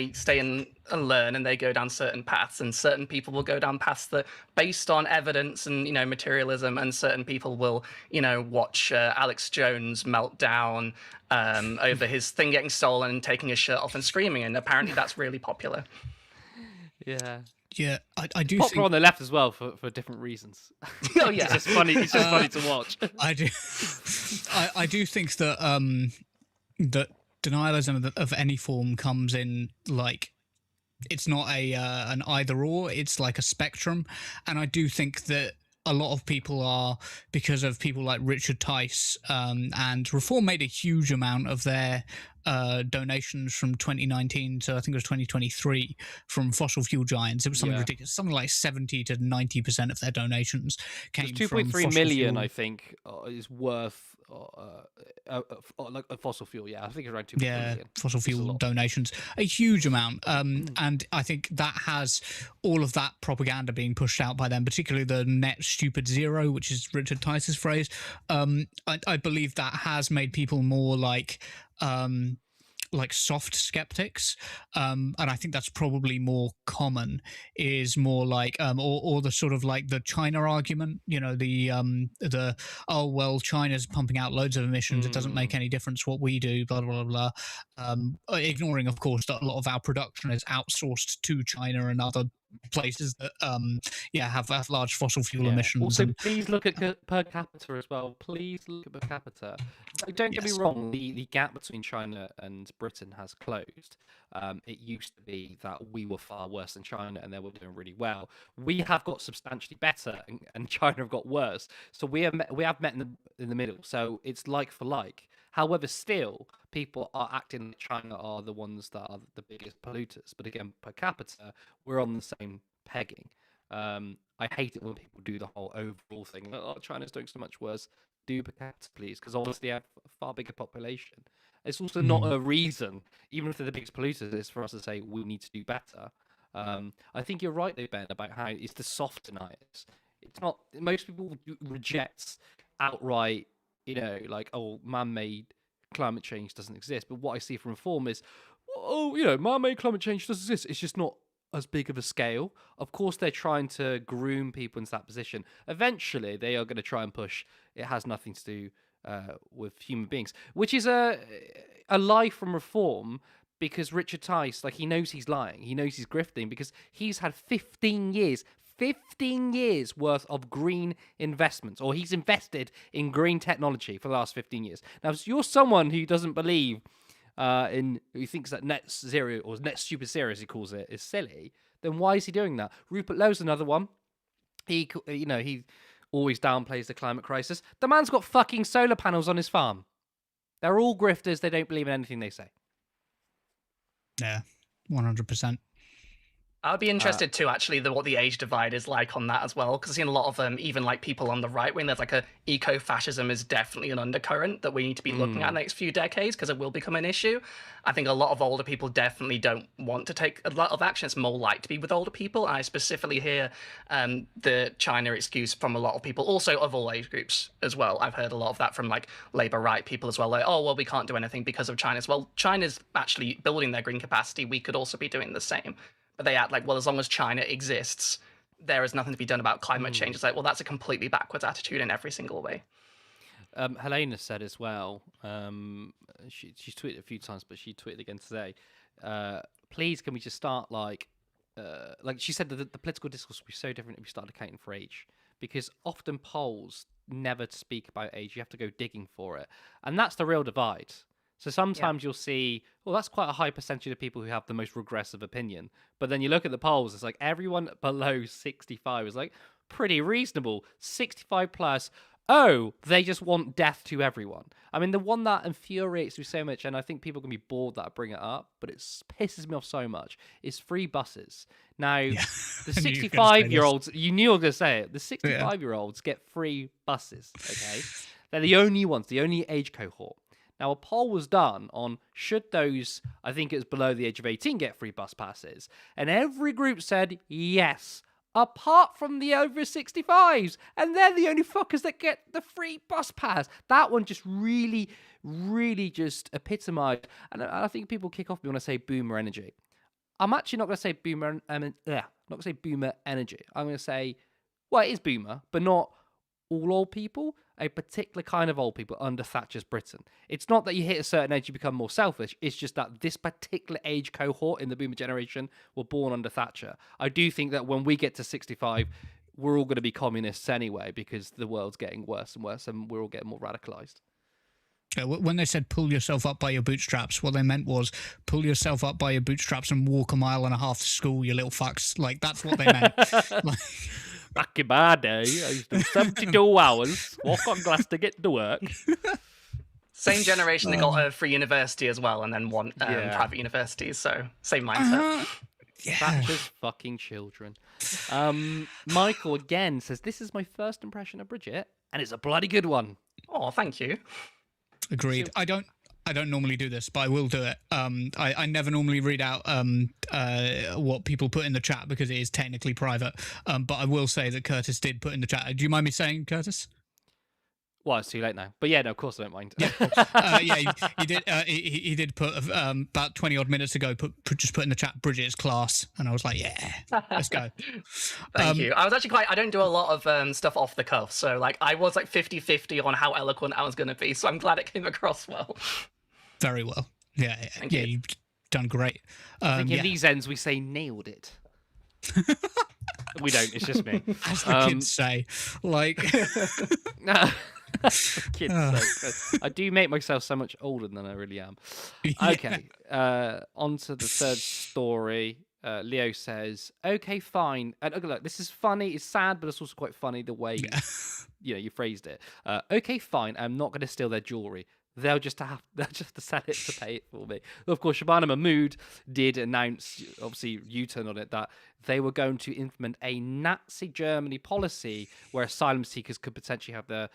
learn and they go down certain paths, and certain people will go down paths that based on evidence and, materialism, and certain people will, watch Alex Jones melt down over his thing getting stolen and taking his shirt off and screaming. And apparently that's really popular. Yeah. Yeah, I do Popular think on the left as well for different reasons. Oh yeah, it's just funny. It's just funny to watch. I do think that that denialism of any form comes in like it's not an either or. It's like a spectrum, and I do think that a lot of people are, because of people like Richard Tice, and Reform made a huge amount of their donations from 2019 to I think it was 2023 from fossil fuel giants. It was something ridiculous. Something like 70 to 90% of their donations came from 2.3 million, fuel. I think, is worth like a fossil fuel. Yeah, I think it's around 2.3 million. Fossil fuel donations, a huge amount. And I think that has all of that propaganda being pushed out by them, particularly the net stupid zero, which is Richard Tice's phrase. I believe that has made people more like soft skeptics, and I think that's probably more common, is more like or the sort of like the China argument, the oh well, China's pumping out loads of emissions, it doesn't make any difference what we do, blah blah blah, ignoring of course that a lot of our production is outsourced to China and other places that have large fossil fuel emissions. Also, please look at per capita as well. Please look at per capita. Don't get me wrong, the gap between China and Britain has closed. It used to be that we were far worse than China and they were doing really well. We have got substantially better and China have got worse. So we have met in the middle. So it's like for like. However, still, people are acting like China are the ones that are the biggest polluters. But again, per capita, we're on the same pegging. I hate it when people do the whole overall thing. Oh, China's doing so much worse. Do per capita, please, because obviously they have a far bigger population. It's also not a reason, even if they're the biggest polluters, it's for us to say we need to do better. I think you're right, though, Ben, about how it's the soft deniers. It's not. Most people reject outright, like, oh, man-made climate change doesn't exist. But what I see from Reform is, man-made climate change does exist. It's just not as big of a scale. Of course, they're trying to groom people into that position. Eventually, they are going to try and push it has nothing to do with human beings, which is a lie from Reform, because Richard Tice, like, he knows he's lying. He knows he's grifting because he's had 15 years worth of green investments, or he's invested in green technology for the last 15 years. Now, if you're someone who doesn't believe who thinks that net zero, or net stupid zero as he calls it, is silly, then why is he doing that? Rupert Lowe's another one. He always downplays the climate crisis. The man's got fucking solar panels on his farm. They're all grifters. They don't believe in anything they say. Yeah, 100%. I'd be interested too, actually, what the age divide is like on that as well, because I've seen a lot of even like people on the right wing. There's like eco-fascism is definitely an undercurrent that we need to be looking at in the next few decades, because it will become an issue. I think a lot of older people definitely don't want to take a lot of action. It's more like to be with older people. And I specifically hear the China excuse from a lot of people, also of all age groups as well. I've heard a lot of that from like Labour right people as well. Like, oh, well, we can't do anything because of China. Well, China's actually building their green capacity. We could also be doing the same. But they act like, well, as long as China exists, there is nothing to be done about climate change. It's like, well, that's a completely backwards attitude in every single way. Helena said as well, she's tweeted a few times, but she tweeted again today, please, can we just start like she said that the political discourse would be so different if we started accounting for age. Because often polls never speak about age. You have to go digging for it. And that's the real divide. So sometimes you'll see, well, that's quite a high percentage of people who have the most regressive opinion. But then you look at the polls, it's like everyone below 65 is like pretty reasonable. 65 plus, oh, they just want death to everyone. I mean, the one that infuriates me so much, and I think people can be bored that I bring it up, but it pisses me off so much, is free buses. Now, the 65-year-olds, you knew I was going to say it, the 65-year-olds get free buses, okay? They're the only ones, the only age cohort. Now, a poll was done on should those, I think it was below the age of 18, get free bus passes, and every group said yes. Apart from the over 65s, and they're the only fuckers that get the free bus pass. That one just really, really just epitomised. And I think people kick off me when I say boomer energy. I'm actually not going to say boomer. Not going to say boomer energy. I'm going to say, well, it is boomer, but not all old people. A particular kind of old people under Thatcher's Britain. It's not that you hit a certain age you become more selfish. It's just that this particular age cohort in the boomer generation were born under Thatcher. I do think that when we get to 65, we're all going to be communists anyway because the world's getting worse and worse and we're all getting more radicalised. Yeah, when they said pull yourself up by your bootstraps, what they meant was pull yourself up by your bootstraps and walk 1.5 miles to school, you little fucks. Like, that's what they meant. Like, back in my day, I used to do 72 hours, walk on glass to get to work. Same generation that got a free university as well, and then one private universities, so same mindset. Thatcher's fucking children. Michael again says, this is my first impression of Brigitte, and it's a bloody good one. Oh, thank you. Agreed. I don't normally do this, but I will do it. I never normally read out what people put in the chat because it is technically private. But I will say that Curtis did put in the chat. Do you mind me saying, Curtis? Well, it's too late now. But yeah, no, of course I don't mind. He did. He did put about 20 odd minutes ago. Just put in the chat, Bridget's class, and I was like, yeah, let's go. Thank you. I was actually I don't do a lot of stuff off the cuff, so like I was like 50-50 on how eloquent I was going to be. So I'm glad it came across well. Very well. Yeah. Thank you. You've done great. I think in these ends we say nailed it. We don't. It's just me. As the kids say, like. Kids say. I do make myself so much older than I really am. Okay. On to the third story. Leo says, "Okay, fine." And look, this is funny. It's sad, but it's also quite funny the way you phrased it. Okay, fine. I'm not going to steal their jewelry. They'll just have to sell it to pay it for me. Of course, Shabana Mahmood did announce, obviously, U-turn on it, that they were going to implement a Nazi Germany policy where asylum seekers could potentially have their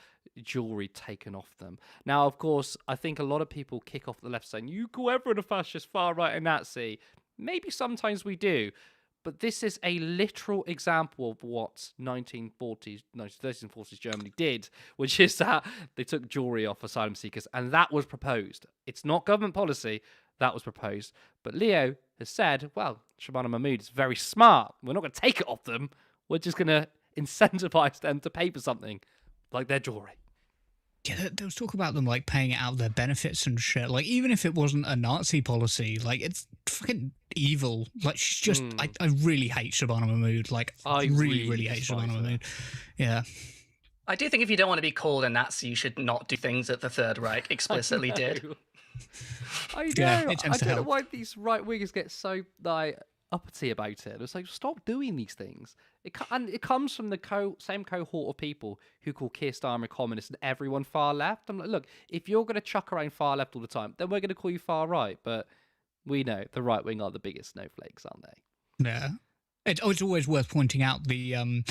jewelry taken off them. Now, of course, I think a lot of people kick off the left saying, you call everyone a fascist, far right, and Nazi. Maybe sometimes we do. But this is a literal example of what 1930s and 40s Germany did, which is that they took jewelry off asylum seekers, and that was proposed. It's not government policy, that was proposed. But Leo has said, well, Shabana Mahmood is very smart. We're not going to take it off them. We're just going to incentivize them to pay for something, like their jewelry. Yeah, there was talk about them like paying it out of their benefits and shit. Like, even if it wasn't a Nazi policy, like, it's fucking evil. Like, she's just, I really hate Shabana Mahmood. Like, I really hate Shabana Mahmood. Yeah. I do think if you don't want to be called a Nazi, you should not do things that the Third Reich explicitly did. I know. Yeah, I don't know why these right wingers get so like uppity about it. It's like, stop doing these things. It comes from the same cohort of people who call Keir Starmer a communist and everyone far left. I'm like, look, if you're going to chuck around far left all the time, then we're going to call you far right. But we know the right wing are the biggest snowflakes, aren't they? Yeah. It's always worth pointing out the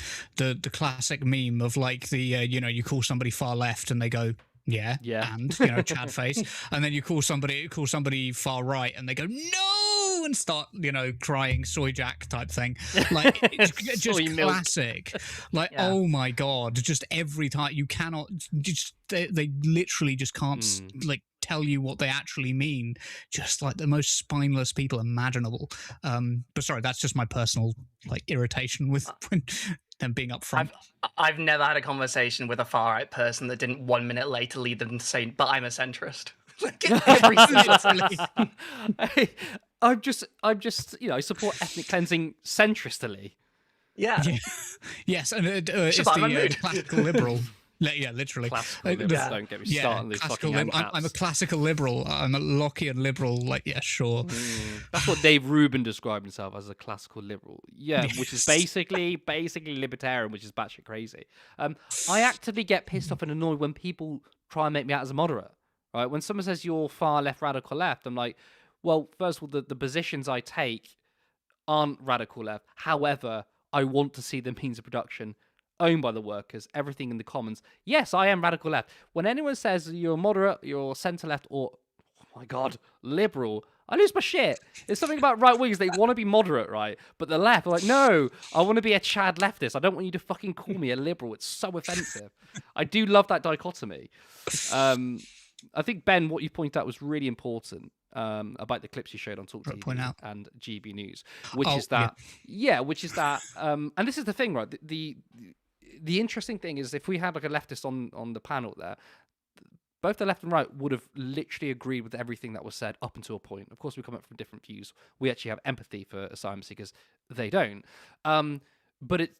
classic meme of like you call somebody far left and they go, yeah, and Chad face, and then you call somebody far right and they go, no, and start crying soy jack type thing. Like, it's just classic. Like, oh my god, just every time you cannot just they literally just can't like tell you what they actually mean. Just like the most spineless people imaginable. But sorry, that's just my personal like irritation with them being up front. I've never had a conversation with a far right person that didn't 1 minute later lead them to say, "But I'm a centrist." Every single time. I'm just I support ethnic cleansing centristly. Yeah. Yes, and it's the classical liberal. Yeah, literally. Classical liberals, don't get me started on these fucking I'm a classical liberal. I'm a Lockean liberal. Like, yeah, sure. That's what Dave Rubin described himself as, a classical liberal. Yeah, which is basically libertarian, which is batshit crazy. I actively get pissed off and annoyed when people try and make me out as a moderate. Right? When someone says you're far left, radical left, I'm like, well, first of all, the positions I take aren't radical left. However, I want to see the means of production owned by the workers, everything in the commons. Yes, I am radical left. When anyone says you're moderate, you're centre left, or, oh my God, liberal, I lose my shit. There's something about right wingers, they want to be moderate, right? But the left are like, no, I want to be a Chad leftist. I don't want you to fucking call me a liberal. It's so offensive. I do love that dichotomy. I think, Ben, what you pointed out was really important about the clips you showed on Talk TV and GB News, which is that, and this is the thing, right? The interesting thing is, if we had like a leftist on the panel there, both the left and right would have literally agreed with everything that was said up until a point. Of course, we come up from different views. We actually have empathy for asylum seekers. They don't. But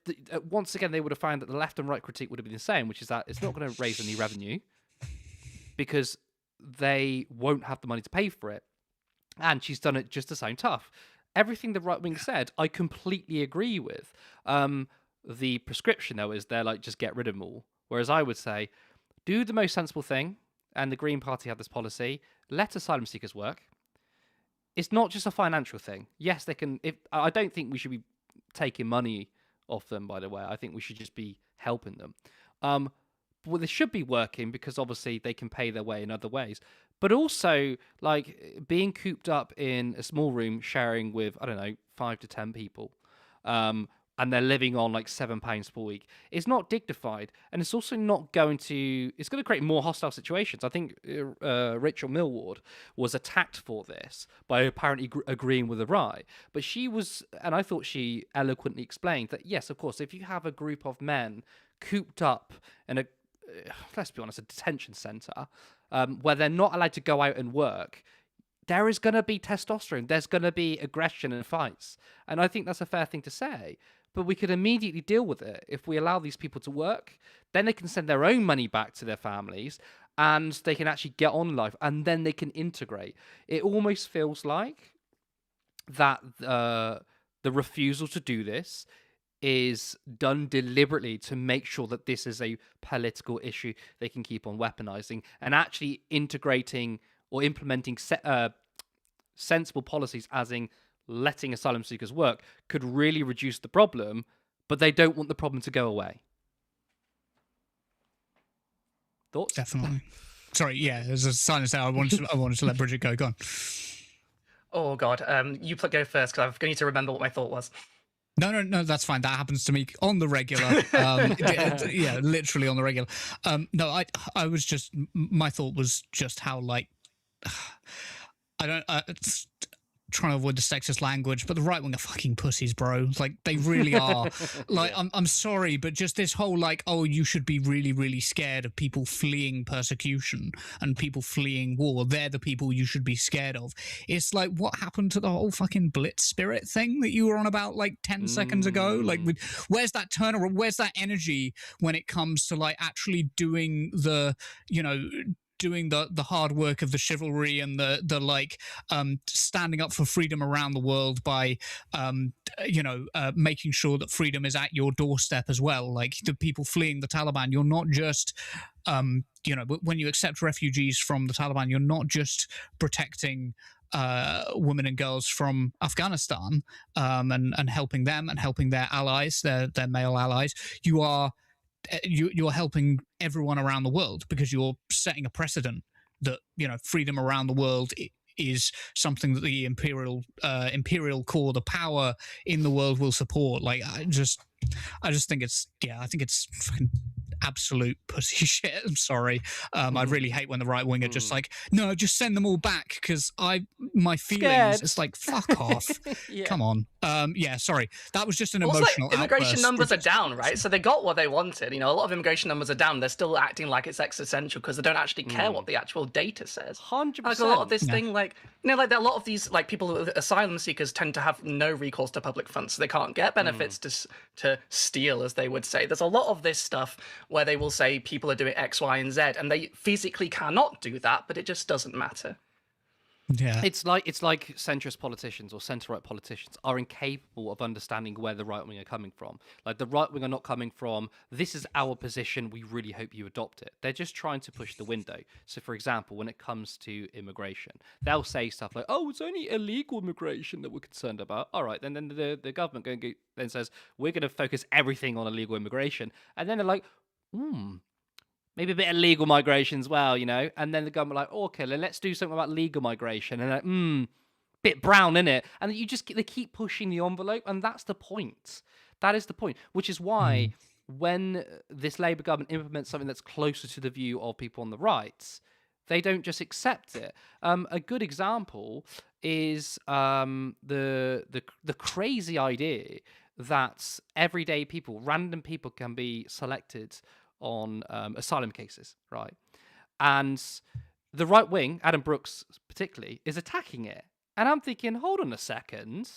once again, they would have found that the left and right critique would have been the same, which is that it's not going to raise any revenue because they won't have the money to pay for it. And she's done it just to sound tough. Everything the right wing said, I completely agree with. The prescription, though, is they're like, just get rid of them all. Whereas I would say, do the most sensible thing, and the Green Party have this policy, let asylum seekers work. It's not just a financial thing. Yes, they can... I don't think we should be taking money off them, by the way. I think we should just be helping them. Well, they should be working because obviously they can pay their way in other ways. But also, like, being cooped up in a small room sharing with, I don't know, 5 to 10 people, and they're living on like £7 per week, it's not dignified. And it's also not going to... It's going to create more hostile situations. I think Rachel Millward was attacked for this by apparently agreeing with the right. But she was... And I thought she eloquently explained that, yes, of course, if you have a group of men cooped up in a... let's be honest, a detention centre, where they're not allowed to go out and work, there is going to be testosterone. There's going to be aggression and fights. And I think that's a fair thing to say. But we could immediately deal with it if we allow these people to work. Then they can send their own money back to their families and they can actually get on in life and then they can integrate. It almost feels like that the refusal to do this is done deliberately to make sure that this is a political issue they can keep on weaponizing, and actually integrating or implementing sensible policies, as in letting asylum seekers work, could really reduce the problem, but they don't want the problem to go away. Thoughts? Definitely. Sorry, yeah, there's a silence there. I wanted to let Brigitte go. Go on. Oh, God. You go first, because I'm going to remember what my thought was. No, that's fine. That happens to me on the regular. Yeah, literally on the regular. No, I was just... My thought was just how, like... I don't... It's trying to avoid the sexist language, but the right wing are fucking pussies, bro. Like, they really are. Like, I'm sorry, but just this whole, like, oh, you should be really, really scared of people fleeing persecution and people fleeing war. They're the people you should be scared of. It's like, what happened to the whole fucking blitz spirit thing that you were on about, like, 10 seconds ago? Like, where's that turnaround? Where's that energy when it comes to, like, actually doing the, you know... doing the hard work of the chivalry and the like, standing up for freedom around the world by, making sure that freedom is at your doorstep as well. Like, the people fleeing the Taliban, you're not just, when you accept refugees from the Taliban, you're not just protecting women and girls from Afghanistan and helping them and helping their allies, their male allies. You're helping everyone around the world, because you're setting a precedent that, freedom around the world is something that the imperial core, the power in the world, will support. Like, I just think it's fucking absolute pussy shit. I'm sorry. I really hate when the right wing are just like, no, just send them all back, because my feelings. Scared. It's like, fuck off. Yeah. Come on. Sorry. That was just an emotional immigration outburst. numbers are down, right? So they got what they wanted. A lot of immigration numbers are down. They're still acting like it's existential because they don't actually care what the actual data says. 100%. Like, a lot of this thing, like a lot of these, like, people, asylum seekers tend to have no recourse to public funds, so they can't get benefits to steal, as they would say. There's a lot of this stuff where they will say people are doing X, Y, and Z, and they physically cannot do that, but it just doesn't matter. Yeah, it's like centrist politicians or centre-right politicians are incapable of understanding where the right wing are coming from. Like, the right wing are not coming from, this is our position, we really hope you adopt it. They're just trying to push the window. So, for example, when it comes to immigration, they'll say stuff like, "Oh, it's only illegal immigration that we're concerned about." All right, then the government then says we're going to focus everything on illegal immigration, and then they're like, maybe a bit of legal migration as well, and then the government like, okay, then let's do something about legal migration, and like, bit brown, innit? And they keep pushing the envelope, and that's the point. That is the point, which is why when this Labour government implements something that's closer to the view of people on the right, they don't just accept it. A good example is the crazy idea that everyday people, random people, can be selected on asylum cases, right? And the right wing, Adam Brooks particularly, is attacking it. And I'm thinking, hold on a second.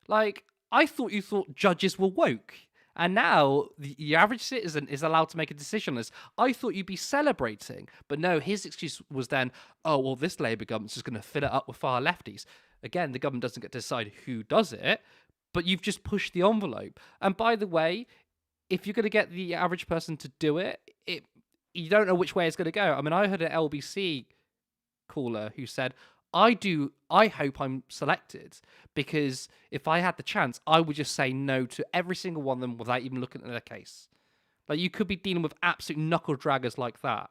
Like, I thought you thought judges were woke. And now the average citizen is allowed to make a decision on this. I thought you'd be celebrating. But no, his excuse was then, oh, well, this Labour government's just going to fill it up with far lefties. Again, the government doesn't get to decide who does it, but you've just pushed the envelope. And by the way, if you're going to get the average person to do it, you don't know which way it's going to go. I mean, I heard an LBC caller who said, I hope I'm selected, because if I had the chance, I would just say no to every single one of them without even looking at their case. Like, you could be dealing with absolute knuckle draggers like that.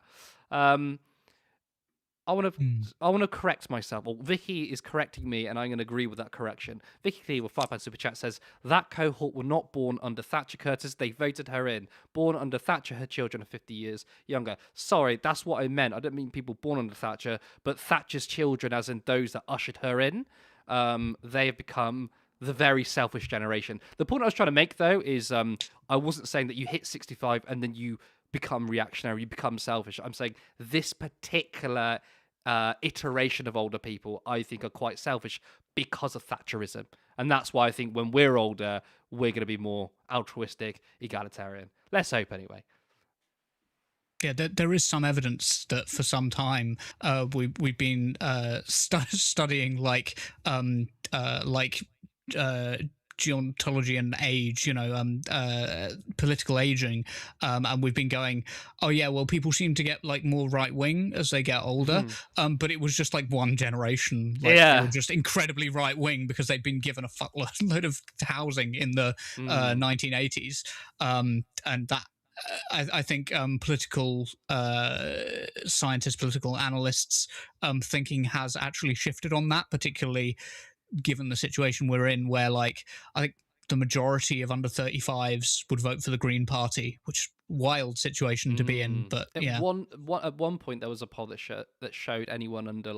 I want to correct myself. Well, Vicky is correcting me, and I'm going to agree with that correction. Vicky Clee with £5 Super Chat says, that cohort were not born under Thatcher Curtis. They voted her in. Born under Thatcher, her children are 50 years younger. Sorry, that's what I meant. I don't mean people born under Thatcher, but Thatcher's children, as in those that ushered her in. They have become the very selfish generation. The point I was trying to make, though, is I wasn't saying that you hit 65 and then you become reactionary, you become selfish. I'm saying this particular iteration of older people, I think, are quite selfish because of Thatcherism. And that's why I think when we're older, we're going to be more altruistic, egalitarian. Let's hope, anyway. Yeah, there is some evidence that for some time we've been studying geontology and age, political aging, and we've been going, oh yeah, well, people seem to get like more right wing as they get older, but it was just like one generation, they were just incredibly right wing because they'd been given a fuckload of housing in the 1980s, and that. I think political scientists, political analysts' thinking has actually shifted on that, particularly given the situation we're in, where I think the majority of under 35s would vote for the Green Party, which is a wild situation to be in. But at one point there was a poll that showed anyone under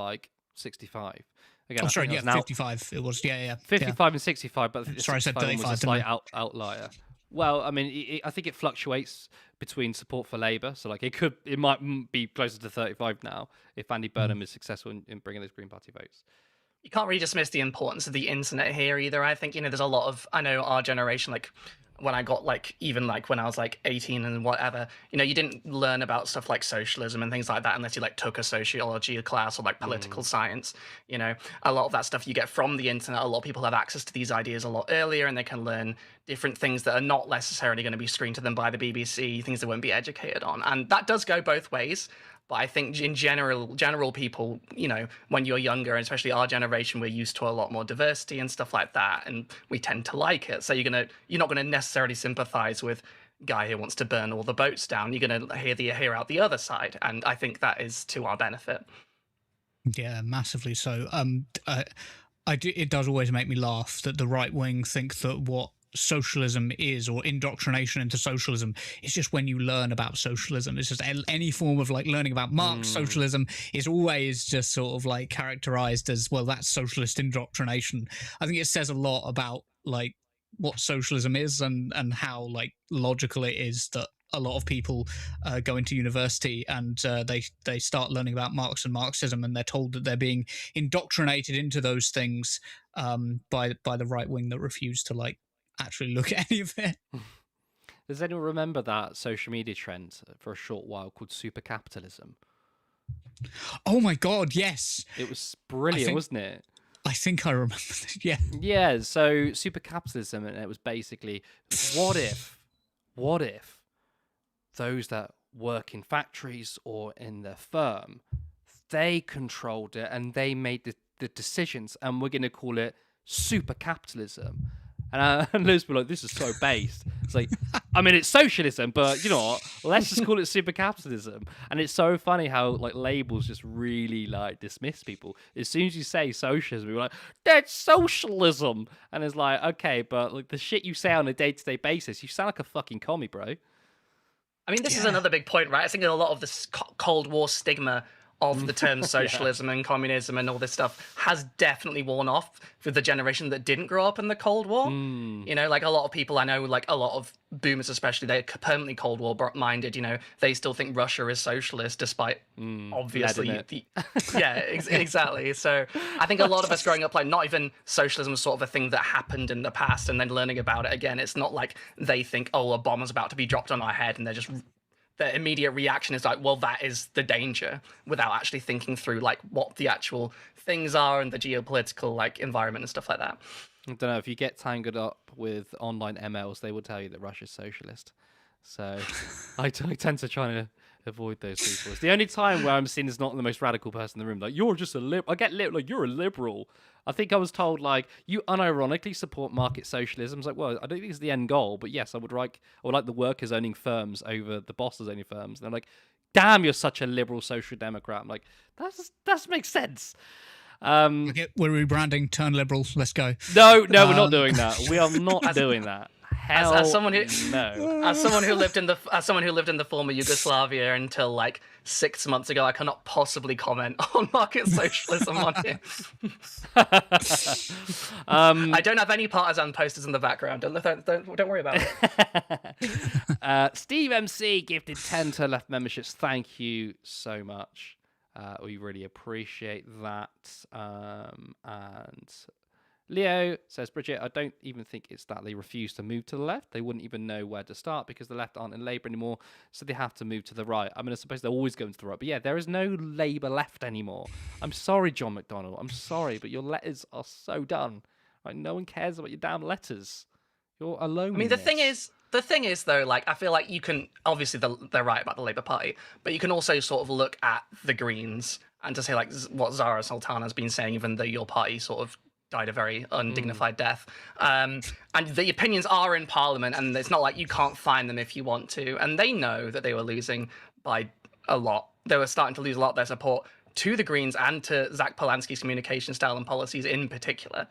65. Again, 55. It was 55 and 65, but sorry, I said 35. Was a slight outlier. Well, I mean, I think it fluctuates between support for Labour. So, it might be closer to 35 now if Andy Burnham is successful in bringing those Green Party votes. You can't really dismiss the importance of the internet here either. I think, there's a lot of, I know our generation, when I got even when I was 18 and whatever, you didn't learn about stuff like socialism and things like that unless you took a sociology class or political science. A lot of that stuff you get from the internet. A lot of people have access to these ideas a lot earlier, and they can learn different things that are not necessarily going to be screened to them by the BBC, things they won't be educated on. And that does go both ways. But I think in general people, when you're younger, and especially our generation, we're used to a lot more diversity and stuff like that, and we tend to like it. So you're not gonna necessarily sympathise with guy who wants to burn all the boats down. You're gonna hear out the other side, and I think that is to our benefit. Yeah, massively so. It does always make me laugh that the right wing think that what socialism is, or indoctrination into socialism, is just when you learn about socialism. It's just any form of learning about Marx socialism is always just sort of characterized as, well, that's socialist indoctrination. I think it says a lot about what socialism is and how logical it is that a lot of people go into university and they start learning about Marx and Marxism, and they're told that they're being indoctrinated into those things by the right wing that refuse to actually look at any of it. Does anyone remember that social media trend for a short while called super capitalism? Oh my God, yes. It was brilliant, wasn't it? I think I remember that, yeah. Yeah, so super capitalism, and it was basically, what if those that work in factories or in their firm, they controlled it and they made the decisions, and we're going to call it super capitalism. And Liz were like, this is so based. It's like, I mean, it's socialism, but you know what? Let's just call it super capitalism. And it's so funny how like labels just really like dismiss people. As soon as you say socialism, we're like, that's socialism. And it's like, okay, but like the shit you say on a day-to-day basis, you sound like a fucking commie, bro. I mean, this is another big point, right? I think a lot of this Cold War stigma of the terms socialism and communism and all this stuff has definitely worn off for the generation that didn't grow up in the Cold War. You know, like a lot of people I know, like a lot of boomers especially, they're permanently Cold War minded. You know, they still think Russia is socialist, despite obviously exactly. So I think a lot of us growing up, like not even socialism was sort of a thing that happened in the past, and then learning about it again, it's not like they think, oh, a bomb is about to be dropped on our head, and they're just. The immediate reaction is like, well, that is the danger, without actually thinking through like what the actual things are and the geopolitical like environment and stuff like that. I don't know, if you get tangled up with online MLs, they will tell you that Russia's socialist. So I tend to try to avoid those people. It's the only time where I'm seen as not the most radical person in the room. Like, you're just a liberal. I get like, you're a liberal. I think I was told, like, you unironically support market socialism. It's like, well, I don't think it's the end goal, but yes, I would like the workers owning firms over the bosses owning firms. And they're like, damn, you're such a liberal social democrat. I'm like, that makes sense. Okay, we're rebranding, turn liberal, let's go. No, we're not doing that. We are not doing that. As someone who lived in the former Yugoslavia until like 6 months ago, I cannot possibly comment on market socialism on here. I don't have any partisan posters in the background. Don't worry about it. Steve MC gifted 10 to left memberships. Thank you so much. We really appreciate that. And Leo says, Brigitte, I don't even think it's that they refuse to move to the left. They wouldn't even know where to start because the left aren't in Labour anymore, so they have to move to the right. I mean, I suppose they're always going to the right, but yeah, there is no Labour left anymore. I'm sorry, John McDonnell. I'm sorry, but your letters are so done. Like, no one cares about your damn letters. You're alone. I mean, the thing is, though, like, I feel like you can, obviously they're right about the Labour Party, but you can also sort of look at the Greens and to say, like, what Zara Sultana's been saying, even though your party sort of died a very undignified death. And the opinions are in Parliament, and it's not like you can't find them if you want to. And they know that they were losing by a lot. They were starting to lose a lot of their support to the Greens and to Zach Polanski's communication style and policies in particular.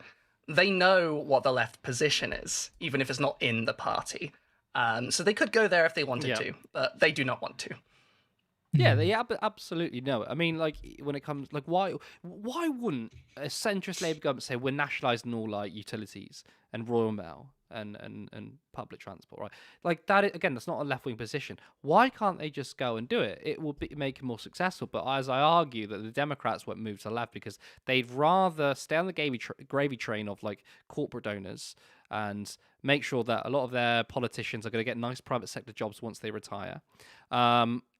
They know what the left position is, even if it's not in the party. So they could go there if they wanted to, but they do not want to. Yeah, they absolutely know it. I mean, like, when it comes, like, why wouldn't a centrist Labour government say we're nationalising all, like, utilities and Royal Mail and public transport, right? Like, that, again, that's not a left-wing position. Why can't they just go and do it? It will make it more successful. But as I argue that the Democrats won't move to the left because they'd rather stay on the gravy train of, like, corporate donors and make sure that a lot of their politicians are going to get nice private sector jobs once they retire.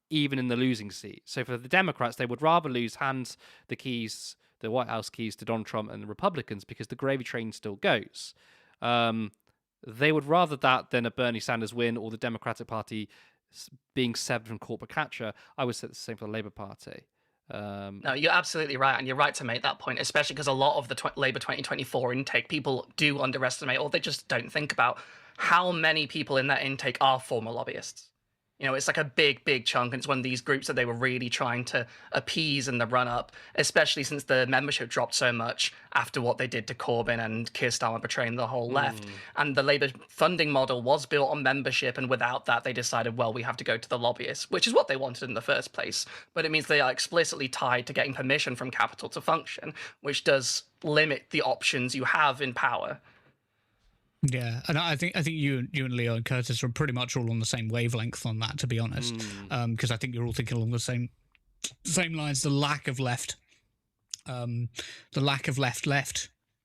Even in the losing seat. So for the Democrats, they would rather hand the White House keys to Donald Trump and the Republicans because the gravy train still goes. They would rather that than a Bernie Sanders win or the Democratic Party being severed from corporate capture. I would say the same for the Labour Party. No, you're absolutely right, and you're right to make that point, especially because a lot of the Labour 2024 intake, people do underestimate, or they just don't think about how many people in that intake are former lobbyists. You know, it's like a big chunk, and it's one of these groups that they were really trying to appease in the run-up, especially since the membership dropped so much after what they did to Corbyn and Keir Starmer betraying the whole left. And the Labour funding model was built on membership, and without that, they decided, well, we have to go to the lobbyists, which is what they wanted in the first place. But it means they are explicitly tied to getting permission from capital to function, which does limit the options you have in power. Yeah, and I think you and Leo and Curtis are pretty much all on the same wavelength on that, to be honest, because I think you're all thinking along the same lines. The lack of left,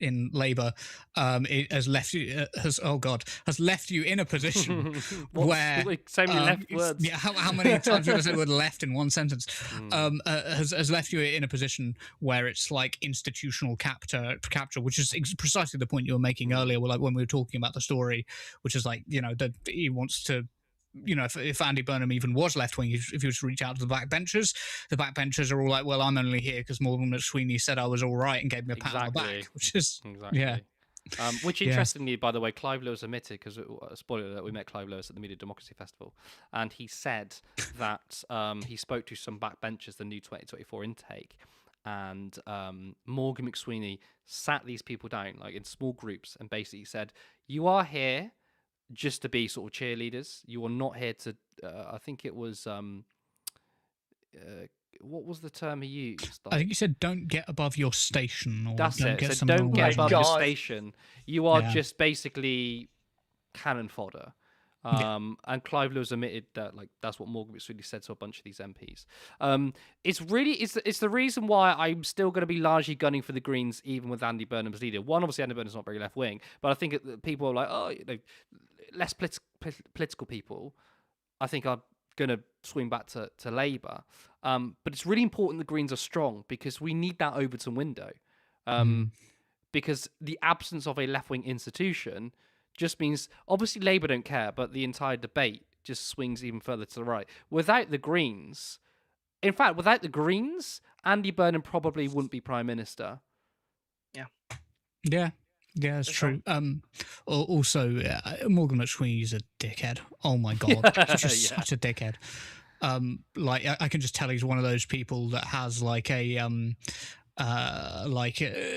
in Labour, it has left you has left you in a position where so many left words. Yeah, how many times did I say the word left in one sentence? Has left you in a position where it's like institutional capture, which is precisely the point you were making earlier. Like when we were talking about the story, which is like, you know, that he wants to. You know, if Andy Burnham even was left-wing, if he was to reach out to the backbenchers are all like, well, I'm only here because Morgan McSweeney said I was all right and gave me a pat on the back, which is, yeah. Which, interestingly, by the way, Clive Lewis admitted, because, spoiler alert, we met Clive Lewis at the Media Democracy Festival, and he said that he spoke to some backbenchers, the new 2024 intake, and Morgan McSweeney sat these people down, like in small groups, and basically said, you are here just to be sort of cheerleaders. You are not here to. I think it was. What was the term he used? Like, I think he said, "Don't get above your station." Or that's don't it. Get So don't get above your God. station. You are just basically cannon fodder. And Clive Lewis admitted that, like, that's what Morgan McSweeney said to a bunch of these MPs. It's the reason why I'm still going to be largely gunning for the Greens, even with Andy Burnham as leader. One, obviously, Andy Burnham's not very left wing, but I think people are like, oh, you know, less political people, I think, are going to swing back to Labour. But it's really important the Greens are strong because we need that Overton window. Because the absence of a left wing institution just means, obviously Labour don't care, but the entire debate just swings even further to the right. Without the Greens, Andy Burnham probably wouldn't be Prime Minister. Yeah, that's true. Also, Morgan McSweeney's a dickhead. Oh my God, he's just such a dickhead. Like, I can just tell he's one of those people that has like a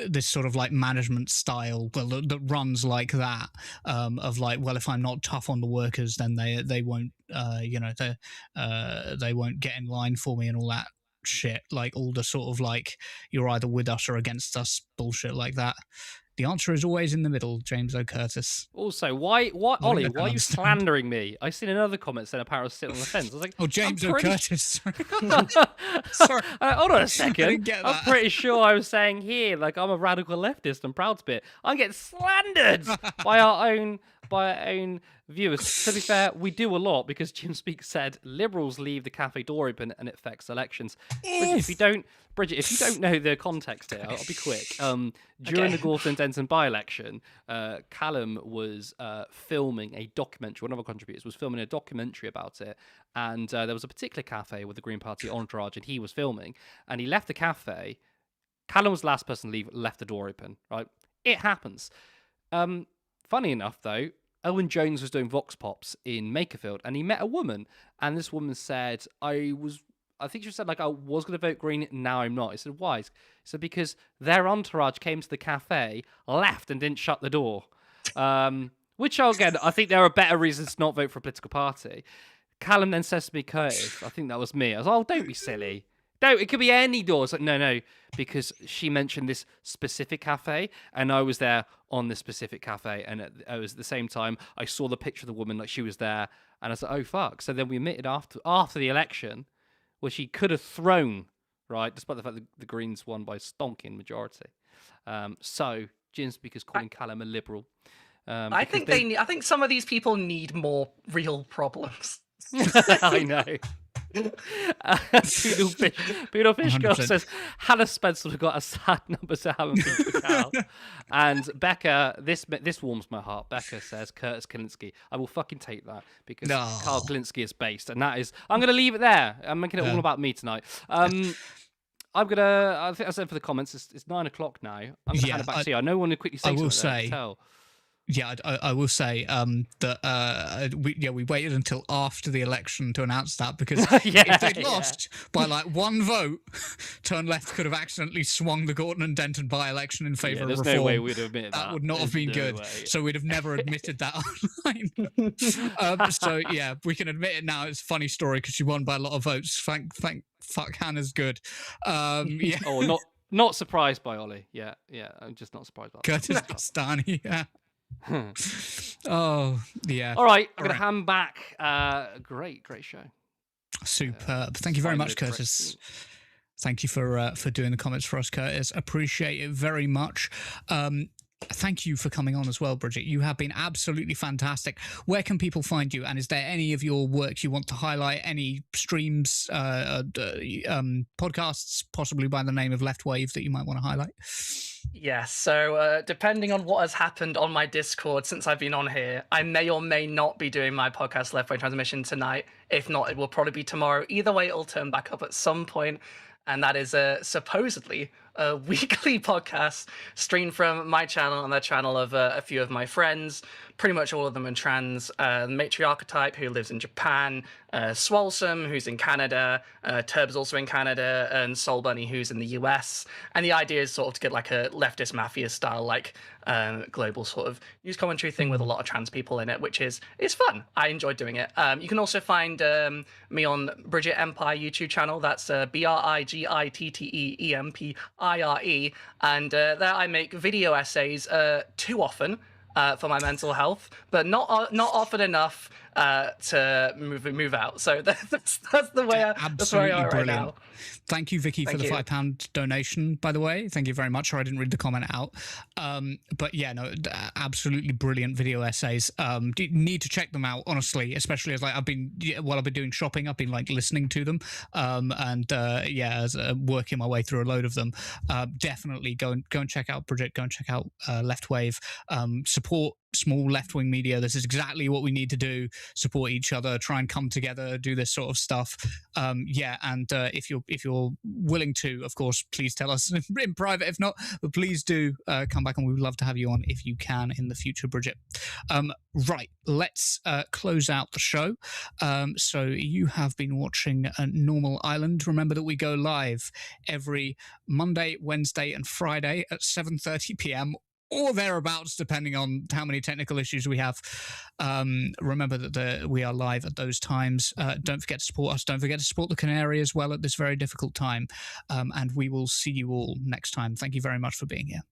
this sort of like management style that runs like that, of like, well, if I'm not tough on the workers, then they won't they won't get in line for me and all that shit, like all the sort of like you're either with us or against us bullshit like that. The answer is always in the middle, James O'Curtis. Also, why, Ollie, why are you slandering me? I seen another comment saying apparently I was sitting on the fence. I was like, oh, James O'Curtis. Sorry. Hold on a second. I didn't get that. I'm pretty sure I was saying here, like, I'm a radical leftist and proud to be it. I'm getting slandered by our own viewers. To be fair, we do a lot because Jim Speak said Liberals leave the cafe door open and it affects elections. Bridget, if you don't know the context here, I'll be quick. During the Gorton Denton by-election, Callum was filming a documentary. One of our contributors was filming a documentary about it, and there was a particular cafe with the Green Party entourage, and he was filming, and he left the cafe. Callum was the last person to leave, left the door open, right? It happens. Funny enough, though, Owen Jones was doing Vox Pops in Makerfield, and he met a woman, and this woman said, I think she said, like, I was going to vote Green, now I'm not. I said, why? He said, because their entourage came to the cafe, left, and didn't shut the door. Which, again, I think there are better reasons to not vote for a political party. Callum then says to me, Curtis, I think that was me. I was like, oh, don't be silly. No, it could be any door. It's like, no, because she mentioned this specific cafe, and I was there on this specific cafe, and it was at the same time, I saw the picture of the woman, like, she was there, and I was like, oh, fuck. So then we admitted after the election, which he could have thrown, right, despite the fact that the Greens won by stonking majority. So Jim Speaker's calling Callum a liberal. I think some of these people need more real problems. I know. Poodlefish Girl says Hannah Spencer have got a sad number to haven't been to Cal. And Becca, this warms my heart. Becca says Curtis Kalinske. I will fucking take that because Carl Kalinske is based, and that is. I'm gonna leave it there. I'm making it all about me tonight. I think I said for the comments. It's 9 o'clock now. I'm gonna hand it back to you. I know one to quickly say something. I will say. Yeah, I will say that we waited until after the election to announce that because if they'd lost by like one vote, Turn Left could have accidentally swung the Gorton and Denton by-election in favour of reform. There's no way we'd have admitted that. That would not have been good. So we'd have never admitted that online. So yeah, we can admit it now. It's a funny story because she won by a lot of votes. Fuck Hannah's good. Yeah. Oh, not surprised by Ollie. Yeah. I'm just not surprised by Curtis Castani. Yeah. Oh yeah. All right, I'm gonna hand back. Great show. Superb. Thank you very much, Curtis. Thank you for doing the comments for us, Curtis. Appreciate it very much. Thank you for coming on as well, Brigitte. You have been absolutely fantastic. Where can people find you? And is there any of your work you want to highlight? Any streams, podcasts, possibly by the name of Left Wave, that you might want to highlight? Yes, so depending on what has happened on my Discord since I've been on here, I may or may not be doing my podcast Left Wave Transmission tonight. If not, it will probably be tomorrow. Either way, it'll turn back up at some point. And that is supposedly a weekly podcast streamed from my channel and the channel of a few of my friends. Pretty much all of them are trans. Matriarchetype, who lives in Japan, Swolsome, who's in Canada, Turb's also in Canada, and Soul Bunny, who's in the US. And the idea is sort of to get like a leftist mafia style, like global sort of news commentary thing with a lot of trans people in it, which is fun. I enjoyed doing it. You can also find me on Brigitte Empire YouTube channel. That's BRIGITTEEMPIRE, and there I make video essays too often for my mental health, but not often enough to move out. So that's the way. That's where I am right now. Thank you, Vicky, for the £5 donation, by the way. Thank you very much. Sorry, I didn't read the comment out. But yeah, no, absolutely brilliant video essays. Need to check them out, honestly, especially as like I've been doing shopping, I've been like listening to them. As working my way through a load of them. Definitely go and check out Brigitte, go and check out Left Wave. Support small left-wing media. This is exactly what we need to do. Support each other, try and come together, do this sort of stuff. If you're willing to, of course, please tell us in private. If not, but please do come back, and we would love to have you on if you can in the future, Brigitte. Right, let's close out the show. So you have been watching Normal Island. Remember that we go live every Monday, Wednesday, and Friday at 7:30 p.m. or thereabouts, depending on how many technical issues we have. Remember that we are live at those times. Don't forget to support us. Don't forget to support the Canary as well at this very difficult time. And we will see you all next time. Thank you very much for being here.